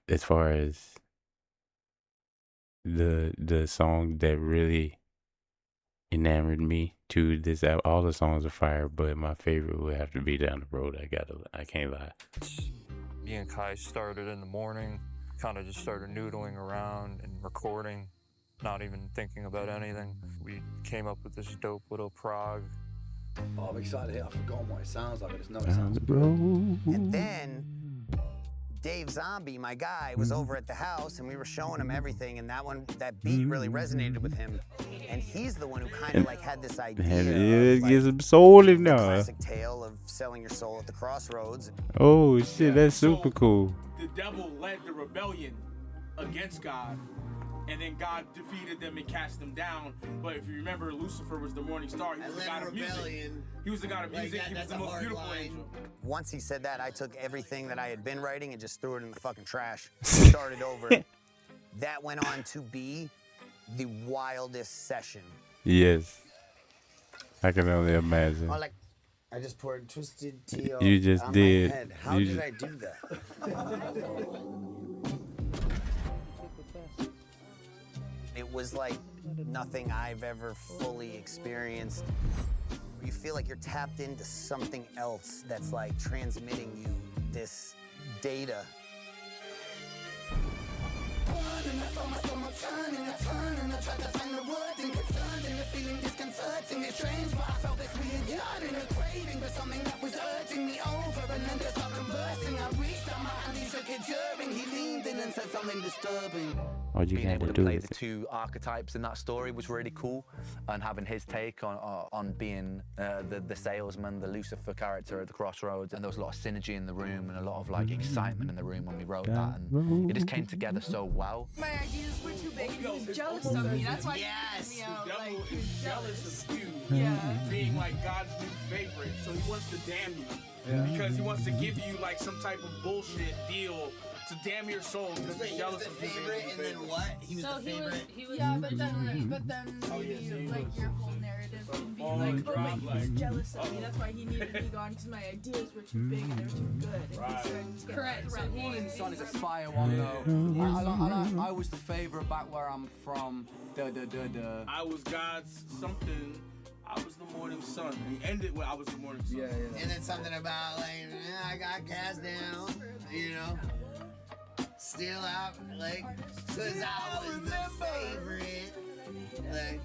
as far as the song that really enamored me to this album, all the songs are fire, but my favorite would have to be Down the Road. I can't lie. Me and Kai started in the morning, kind of just started noodling around and recording, not even thinking about anything. We came up with this dope little prog. Oh, I'm excited to hear. I've forgotten what it sounds like. I just know it sounds good. And then Dave Zombie, my guy, was over at the house and we were showing him everything, and that beat really resonated with him. And he's the one who kind of like had this idea of, like, get some soul in the there. classic tale of selling your soul at the crossroads. Oh shit, that's super cool. The devil led the rebellion against God, and then God defeated them and cast them down. But if you remember, Lucifer was the morning star. He was the god of music. He was the god of music. He was the most beautiful angel. Once he said that, I took everything that I had been writing and just threw it in the fucking trash. Started over. That went on to be the wildest session. Yes. I can only imagine. Oh, like, I just poured twisted tea You just on did. my head. How You did just- I do that? It was like nothing I've ever fully experienced. You feel like you're tapped into something else that's like transmitting you this data. something disturbing. All you Being got able to to do play is the two archetypes in that story was really cool, and having his take on being the salesman, the Lucifer character at the Crossroads, and there was a lot of synergy in the room and a lot of like excitement in the room when we wrote that, and it just came together so well. My ideas were too big and he was jealous of me. That's why he kicked me out. The devil Like, he is was jealous of you Yeah. being like God's new favorite, so he wants to damn you. Because he wants to give you like some type of bullshit deal to damn your soul because he's jealous of you. And then what? He was So the he favorite. was, yeah, but then maybe like your whole narrative can be like, oh, but he was jealous of me. That's why he needed me gone because my ideas were too big and they were too good. And he started to get Correct. So threatened. Morning Sun is a fire one though. I was the favourite back where I'm from. I was God's something. I was the morning sun. And he ended with I was the morning sun. And then something about like, I got cast down, you know. Still out, like, cause I was the favorite. Like,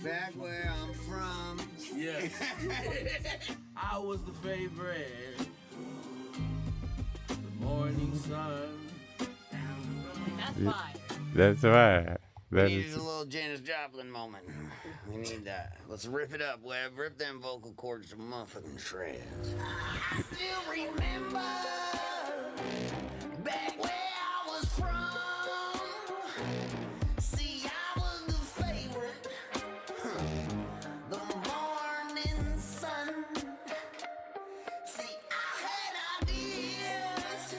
back where I'm from. Yes. I was the favorite. The morning sun. That's fire. That's right. That We is. need a little Janis Joplin moment. We need that. Let's rip it up, Webb. Rip them vocal cords to motherfucking shreds. I still remember back where I was from. See, I was the favorite. The morning sun. See, I had ideas,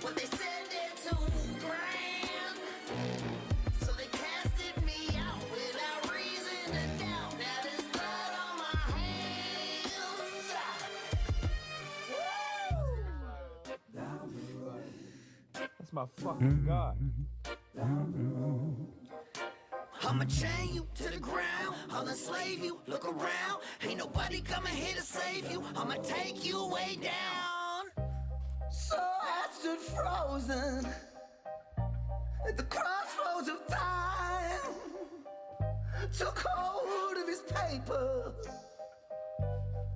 but they said they're too grand. So they casted me out without reason to doubt. Now there's blood on my hands. That's my fucking God. I'ma chain you to the ground. I'll enslave you. Look around. Ain't nobody coming here to save you. I'ma take you way down. So I stood frozen at the crossroads of time. Took hold of his paper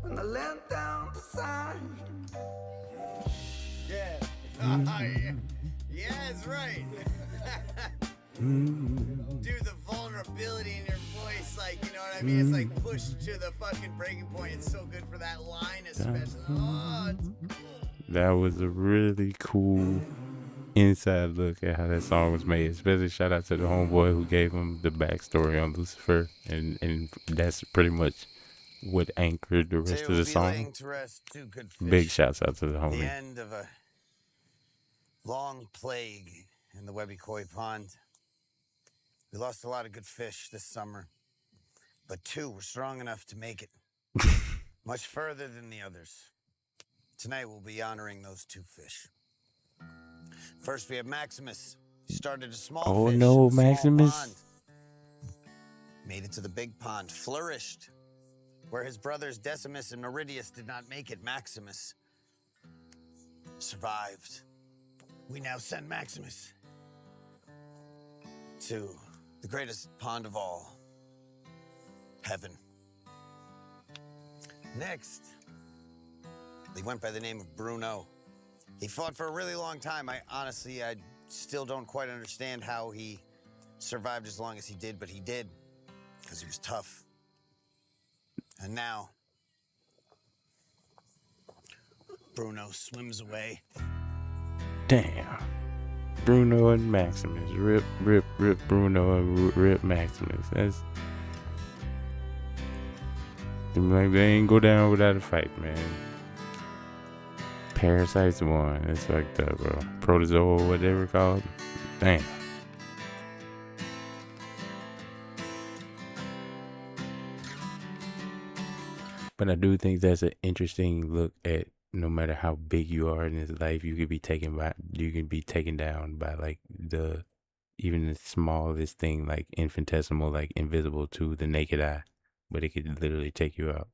and I leant down to sign. Yeah. Yeah. Yeah, that's right. Dude, the vulnerability in your voice, like, you know what I mean? It's like pushed to the fucking breaking point. It's so good for that line, especially. Oh, it's That was a really cool inside look at how that song was made. Especially shout out to the homeboy who gave him the backstory on Lucifer, and that's pretty much what anchored the rest of the song. Big shouts out to the homie. the end of a long plague in the Webby Koi Pond. We lost a lot of good fish this summer, but 2 were strong enough to make it much further than the others. Tonight we'll be honoring those 2 fish. First we have Maximus. He started a small Oh fish no, in a small Maximus. pond. Made it to the big pond, flourished. Where his brothers Decimus and Meridius did not make it, Maximus survived. We now send Maximus to the greatest pond of all, heaven. Next, he went by the name of Bruno. He fought for a really long time. I still don't quite understand how he survived as long as he did, but he did, because he was tough. And now, Bruno swims away. Damn. Bruno and Maximus. Rip Bruno and rip Maximus. That's. Like, they ain't go down without a fight, man. Parasites won. It's fucked up, bro. Protozoa, whatever called. Damn. But I do think that's an interesting look at no matter how big you are in this life, you could be taken down by like even the smallest thing, like infinitesimal, like invisible to the naked eye, but it could literally take you out.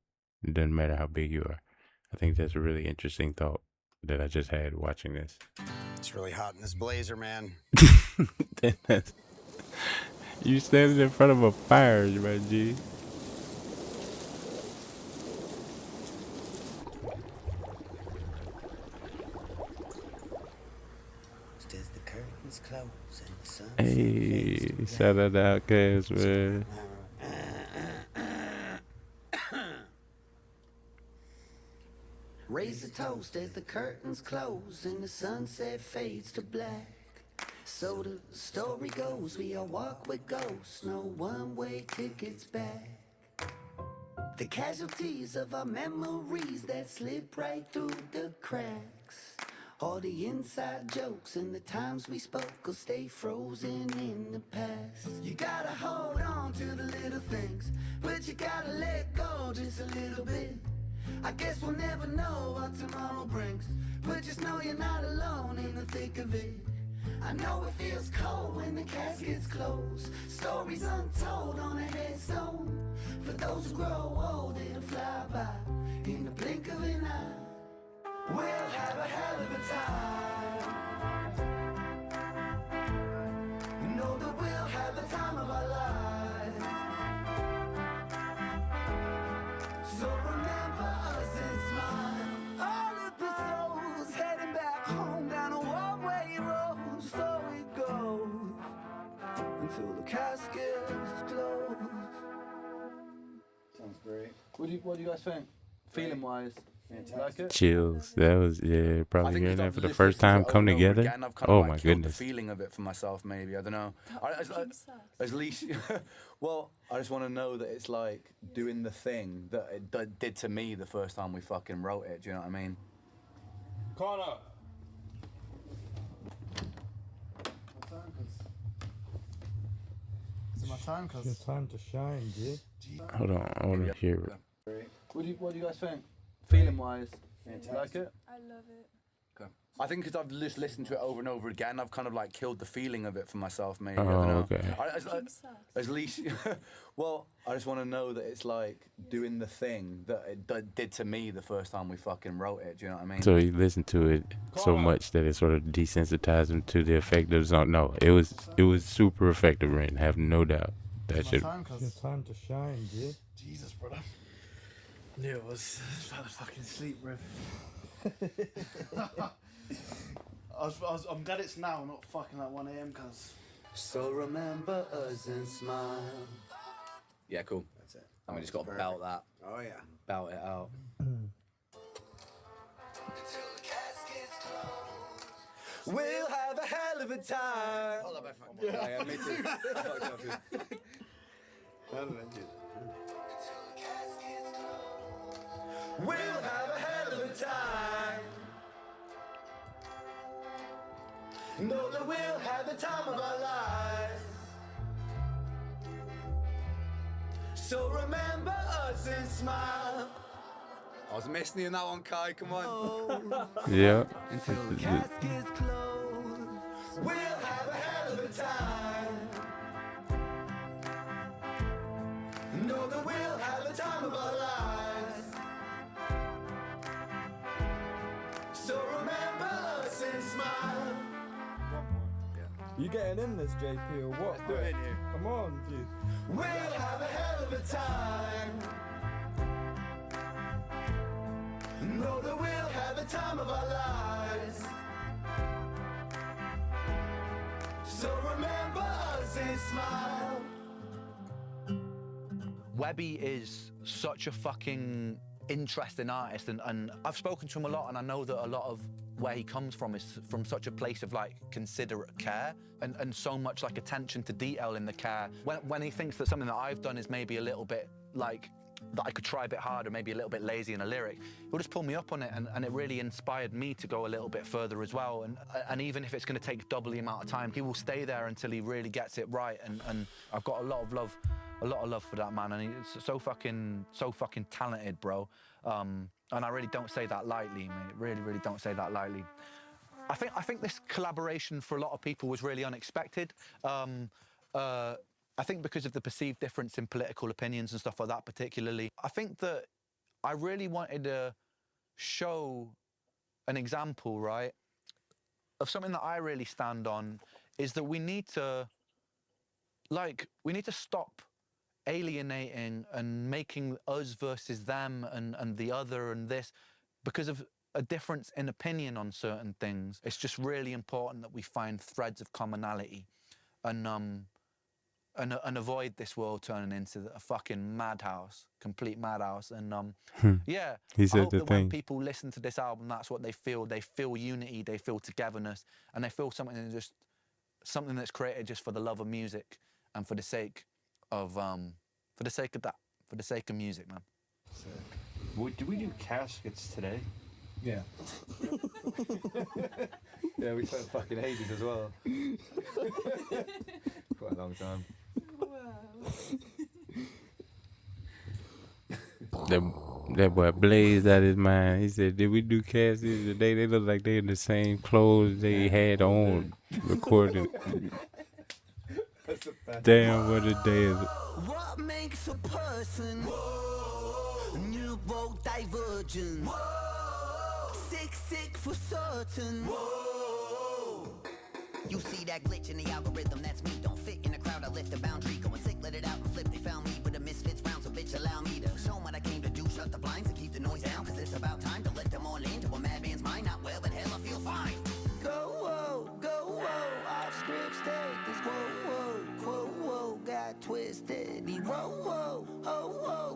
It doesn't matter how big you are. I think that's a really interesting thought that I just had watching this. It's really hot in this blazer, man. You standing in front of a fire, my G. Does the curve curtains close and the sun Hey, shout out to Outkast, man. Raise a toast as the curtains close and the sunset fades to black. So the story goes, we all walk with ghosts, no one-way tickets back. The casualties of our memories that slip right through the cracks. All the inside jokes and the times we spoke will stay frozen in the past. You gotta hold on to the little things, but you gotta let go just a little bit. I guess we'll never know what tomorrow brings, but just know you're not alone in the thick of it. I know it feels cold when the casket's closed, stories untold on a headstone. For those who grow old, it'll fly by in the blink of an eye. We'll have a hell of a time. Know that we'll have the time of our lives. So remember us and smile. All of the souls heading back home down a one-way road. So it goes until the casket is closed. Sounds great. What do you guys think? Feeling wise, like it? Chills. That was, yeah, I probably think hearing because that I've for the listened first to it time over come and over together. again, I've kind of Oh like my killed goodness. the feeling of it for myself, maybe. I don't know. At least, well, I just want to know that it's like doing the thing that it did to me the first time we fucking wrote it. Do you know what I mean? Connor. Is it my time? Cause Your time to shine, dude. Hold on, I want to hear it. What do you guys think? Feeling wise, like it? I love it. I think because I've just listened to it over and over again, I've kind of like killed the feeling of it for myself, maybe. I don't know. Okay. At least, well, I just want to know that it's like doing the thing that it did to me the first time we fucking wrote it. Do you know what I mean? So he listened to it so much that it sort of desensitized him to the effect of the song. No, it was super effective, Ren. Have no doubt. That shit. Your time to shine, dude. Jesus, brother. Yeah, it was about to fucking sleep, bro. I'm glad it's now, not fucking like 1 a.m. Cause. So remember us and smile. Yeah, cool. That's it. I mean, just got to belt that. Oh yeah. Belt it out. We'll have a hell of a time. Hold up, I fucked Yeah, me too. I fucked up too. We'll have a hell of a time. Know that we'll have the time of our lives. So remember us and smile. I was missing you in that one, Kai. Come on. Yeah. Until the casket's closed. We'll have a hell of a time. Know that we'll have the time of our lives. So remember us and smile. You getting in this, JP, or what? Let's do it in here. Come on, dude. We'll have a hell of a time. Know that we'll have the time of our lives. So remember us and smile. Webby is such a fucking interesting artist, and I've spoken to him a lot, and I know that a lot of where he comes from is from such a place of like considerate care and so much like attention to detail in the care. When he thinks that something that I've done is maybe a little bit like that I could try a bit harder, maybe a little bit lazy in a lyric, he'll just pull me up on it, and it really inspired me to go a little bit further as well. And even if it's going to take double the amount of time, he will stay there until he really gets it right. And I've got a lot of love for that man, and he's so fucking talented, bro. And I really don't say that lightly, mate. Really don't say that lightly. I think this collaboration for a lot of people was really unexpected. I think because of the perceived difference in political opinions and stuff like that particularly. I think that I really wanted to show an example, right, of something that I really stand on, is that we need to stop alienating and making us versus them and the other and this because of a difference in opinion on certain things. It's just really important that we find threads of commonality and avoid this world turning into a fucking madhouse, complete madhouse. And yeah, He I said hope the that when thing. people listen to this album, that's what they feel. They feel unity, they feel togetherness, and they feel something that's created just for the love of music and for the sake of that, for the sake of music, man. Do we do caskets today? Yeah. Yeah, we spent fucking ages as well. Quite a long time. That boy blazed out his mind. He said, "Did we do caskets today? They look like they in the same clothes they had on recording." Damn, what a day is it? What makes a person neurodivergent? Sick for certain. You see that glitch in the algorithm, that's me. Don't fit in the crowd, I lift the boundary. Going sick, let it out and flip. They found me with a misfits round, so bitch, allow me to show 'em what I came to do. Shut the blinds and keep the noise down, cause it's about time to let them all into a madman's mind. Not well, but hell, I feel fine. Go, off script, take this quote, got twisted. He whoa,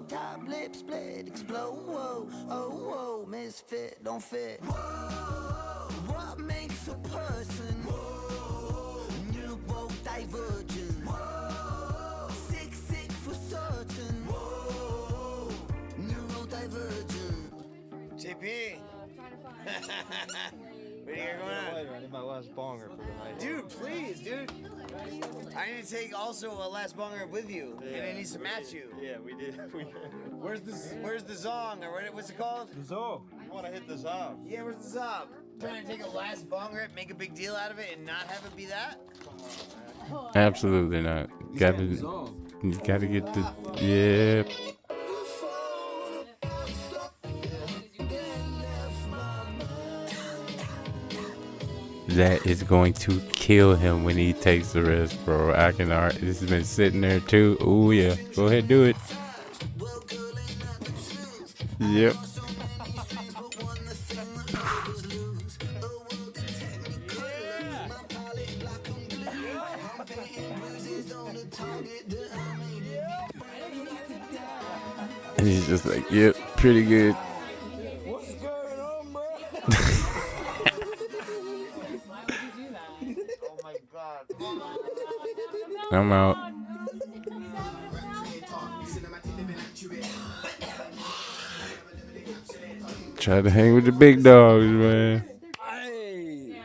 top lip split, explode, oh, misfit, don't fit. What makes a person neurodivergent? Sick for certain. Neurodivergent. JP. What are you going on? I need my last bonger for the night. Dude, please, dude. I need to take also a last bonger with you, and it needs to match you. Yeah, we did. Where's the zong, or what's it called? The zob. You want to hit the zob? Yeah, where's the zob? Trying to take a last bonger, make a big deal out of it, and not have it be that? Absolutely not. You gotta get the yeah. That is going to kill him when he takes the rest, bro. I can already. This has been sitting there too. Oh yeah, go ahead, do it. Yep. And he's just like, yep, pretty good. What's going on, bro? Oh my god. I'm out. Try to hang with the big dogs, man. Hey!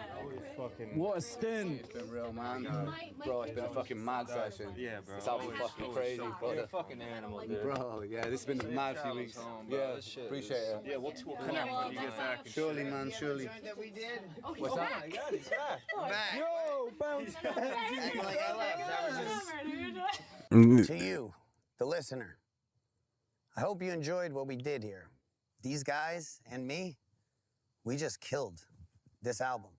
What a stint! It's been real, man. Bro, it's been a fucking mad session. Yeah, bro. It's album fucking crazy, bro. You're a fucking animal, dude. Bro, yeah, this has been a mad few weeks. Yeah, appreciate it. Yeah, we'll connect when you get back. Surely, man, surely. That we did? What's that? Oh my god, he's back. I'm back. Yo, bounce back. Acting like I left. That was just... To you, the listener, I hope you enjoyed what we did here. These guys and me, we just killed this album.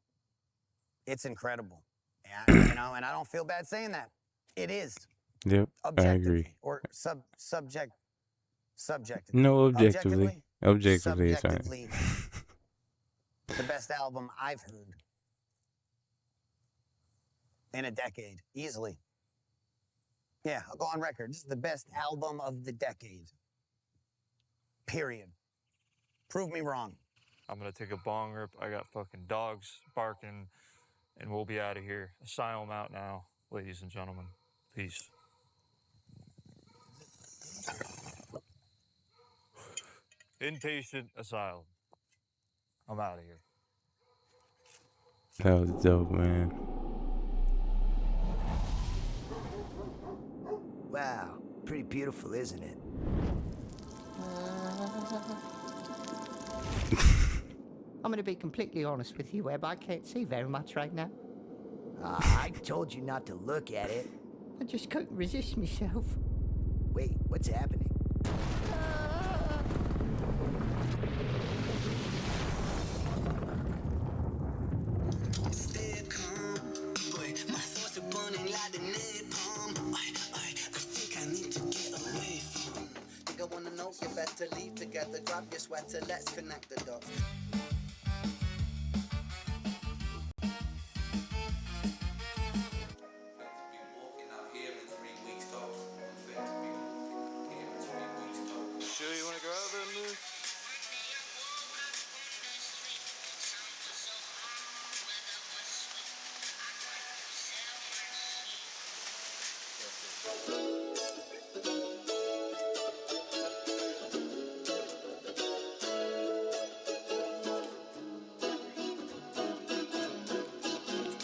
It's incredible. And I don't feel bad saying that. It is. Yep, I agree. Or subjectively. No, objectively. Objectively, it's fine. Subjectively, the best album I've heard in a decade, easily. Yeah, I'll go on record. This is the best album of the decade. Period. Prove me wrong. I'm gonna take a bong rip. I got fucking dogs barking, and we'll be out of here. Asylum out now, ladies and gentlemen. Peace. Inpatient Asylum. I'm out of here. That was dope, man. Wow, pretty beautiful, isn't it? I'm going to be completely honest with you, Webb. I can't see very much right now. I told you not to look at it. I just couldn't resist myself. Wait, what's happening? You better leave together, grab your sweater, let's connect the dots.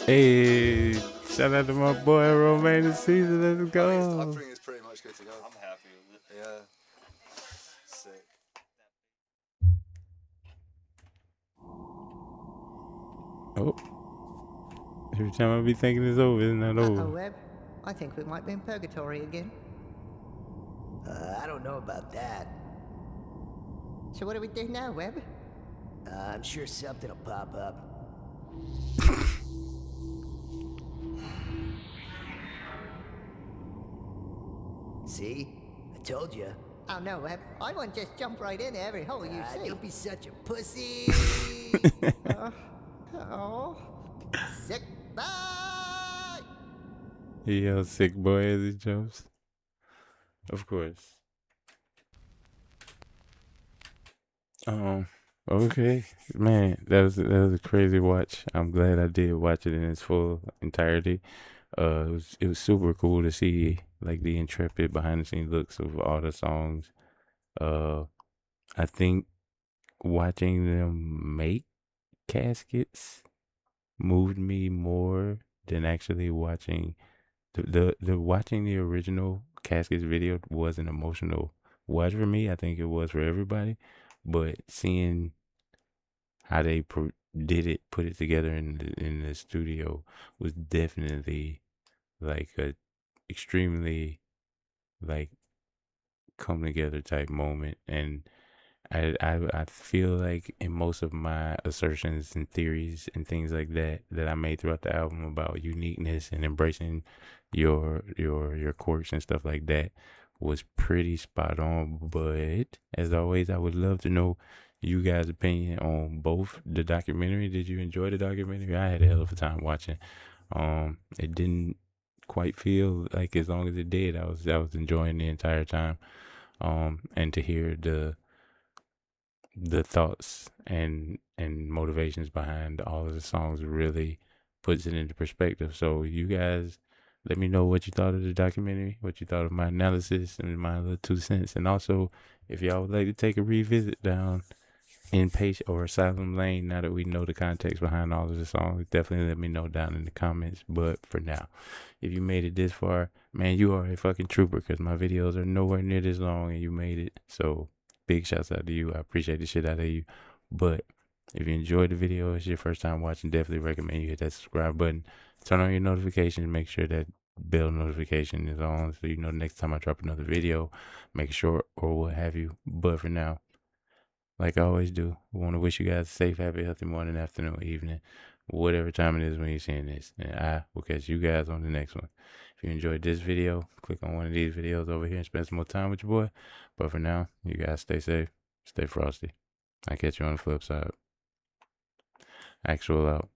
Hey, shout out to my boy Romaine this season. Let's go. I think it's pretty much good to go. I'm happy with it. Yeah. Sick. Oh. Every time I be thinking it's over, it's not over. Uh-oh, Webb. I think we might be in purgatory again. I don't know about that. So what do we do now, Webb? I'm sure something will pop up. See? I told you. Oh no, Webb. I won't just jump right in every hole you see. Don't be such a pussy. Oh. Sick. Bye! He yells sick boy as he jumps. Of course. Okay. Man, that was a crazy watch. I'm glad I did watch it in its full entirety. It was super cool to see like the intrepid behind the scenes looks of all the songs. I think watching them make caskets moved me more than actually watching the watching the original caskets video was an emotional watch for me. I think it was for everybody, but seeing how they put it together in the studio was definitely like a extremely like come together type moment. And I feel like in most of my assertions and theories and things like that I made throughout the album about uniqueness and embracing your quirks and stuff like that was pretty spot on. But as always, I would love to know you guys' opinion on both the documentary. Did you enjoy the documentary? I had a hell of a time watching. It didn't quite feel like as long as it did. I was enjoying the entire time. And to hear the thoughts and motivations behind all of the songs really puts it into perspective. So you guys let me know what you thought of the documentary, what you thought of my analysis and my little 2 cents. And also, if y'all would like to take a revisit down Inpatient or Asylum Lane, now that we know the context behind all of the songs, definitely let me know down in the comments. But for now, if you made it this far, man, you are a fucking trooper, because my videos are nowhere near this long and you made it. So big shouts out to you. I appreciate the shit out of you. But if you enjoyed the video, it's your first time watching, definitely recommend you hit that subscribe button, turn on your notifications, make sure that bell notification is on so you know next time I drop another video, make sure or what have you. But for now, like I always do, I want to wish you guys a safe, happy, healthy morning, afternoon, evening, whatever time it is when you're seeing this. And I will catch you guys on the next one. If you enjoyed this video, click on one of these videos over here and spend some more time with your boy. But for now, you guys stay safe, stay frosty. I'll catch you on the flip side. Actual out.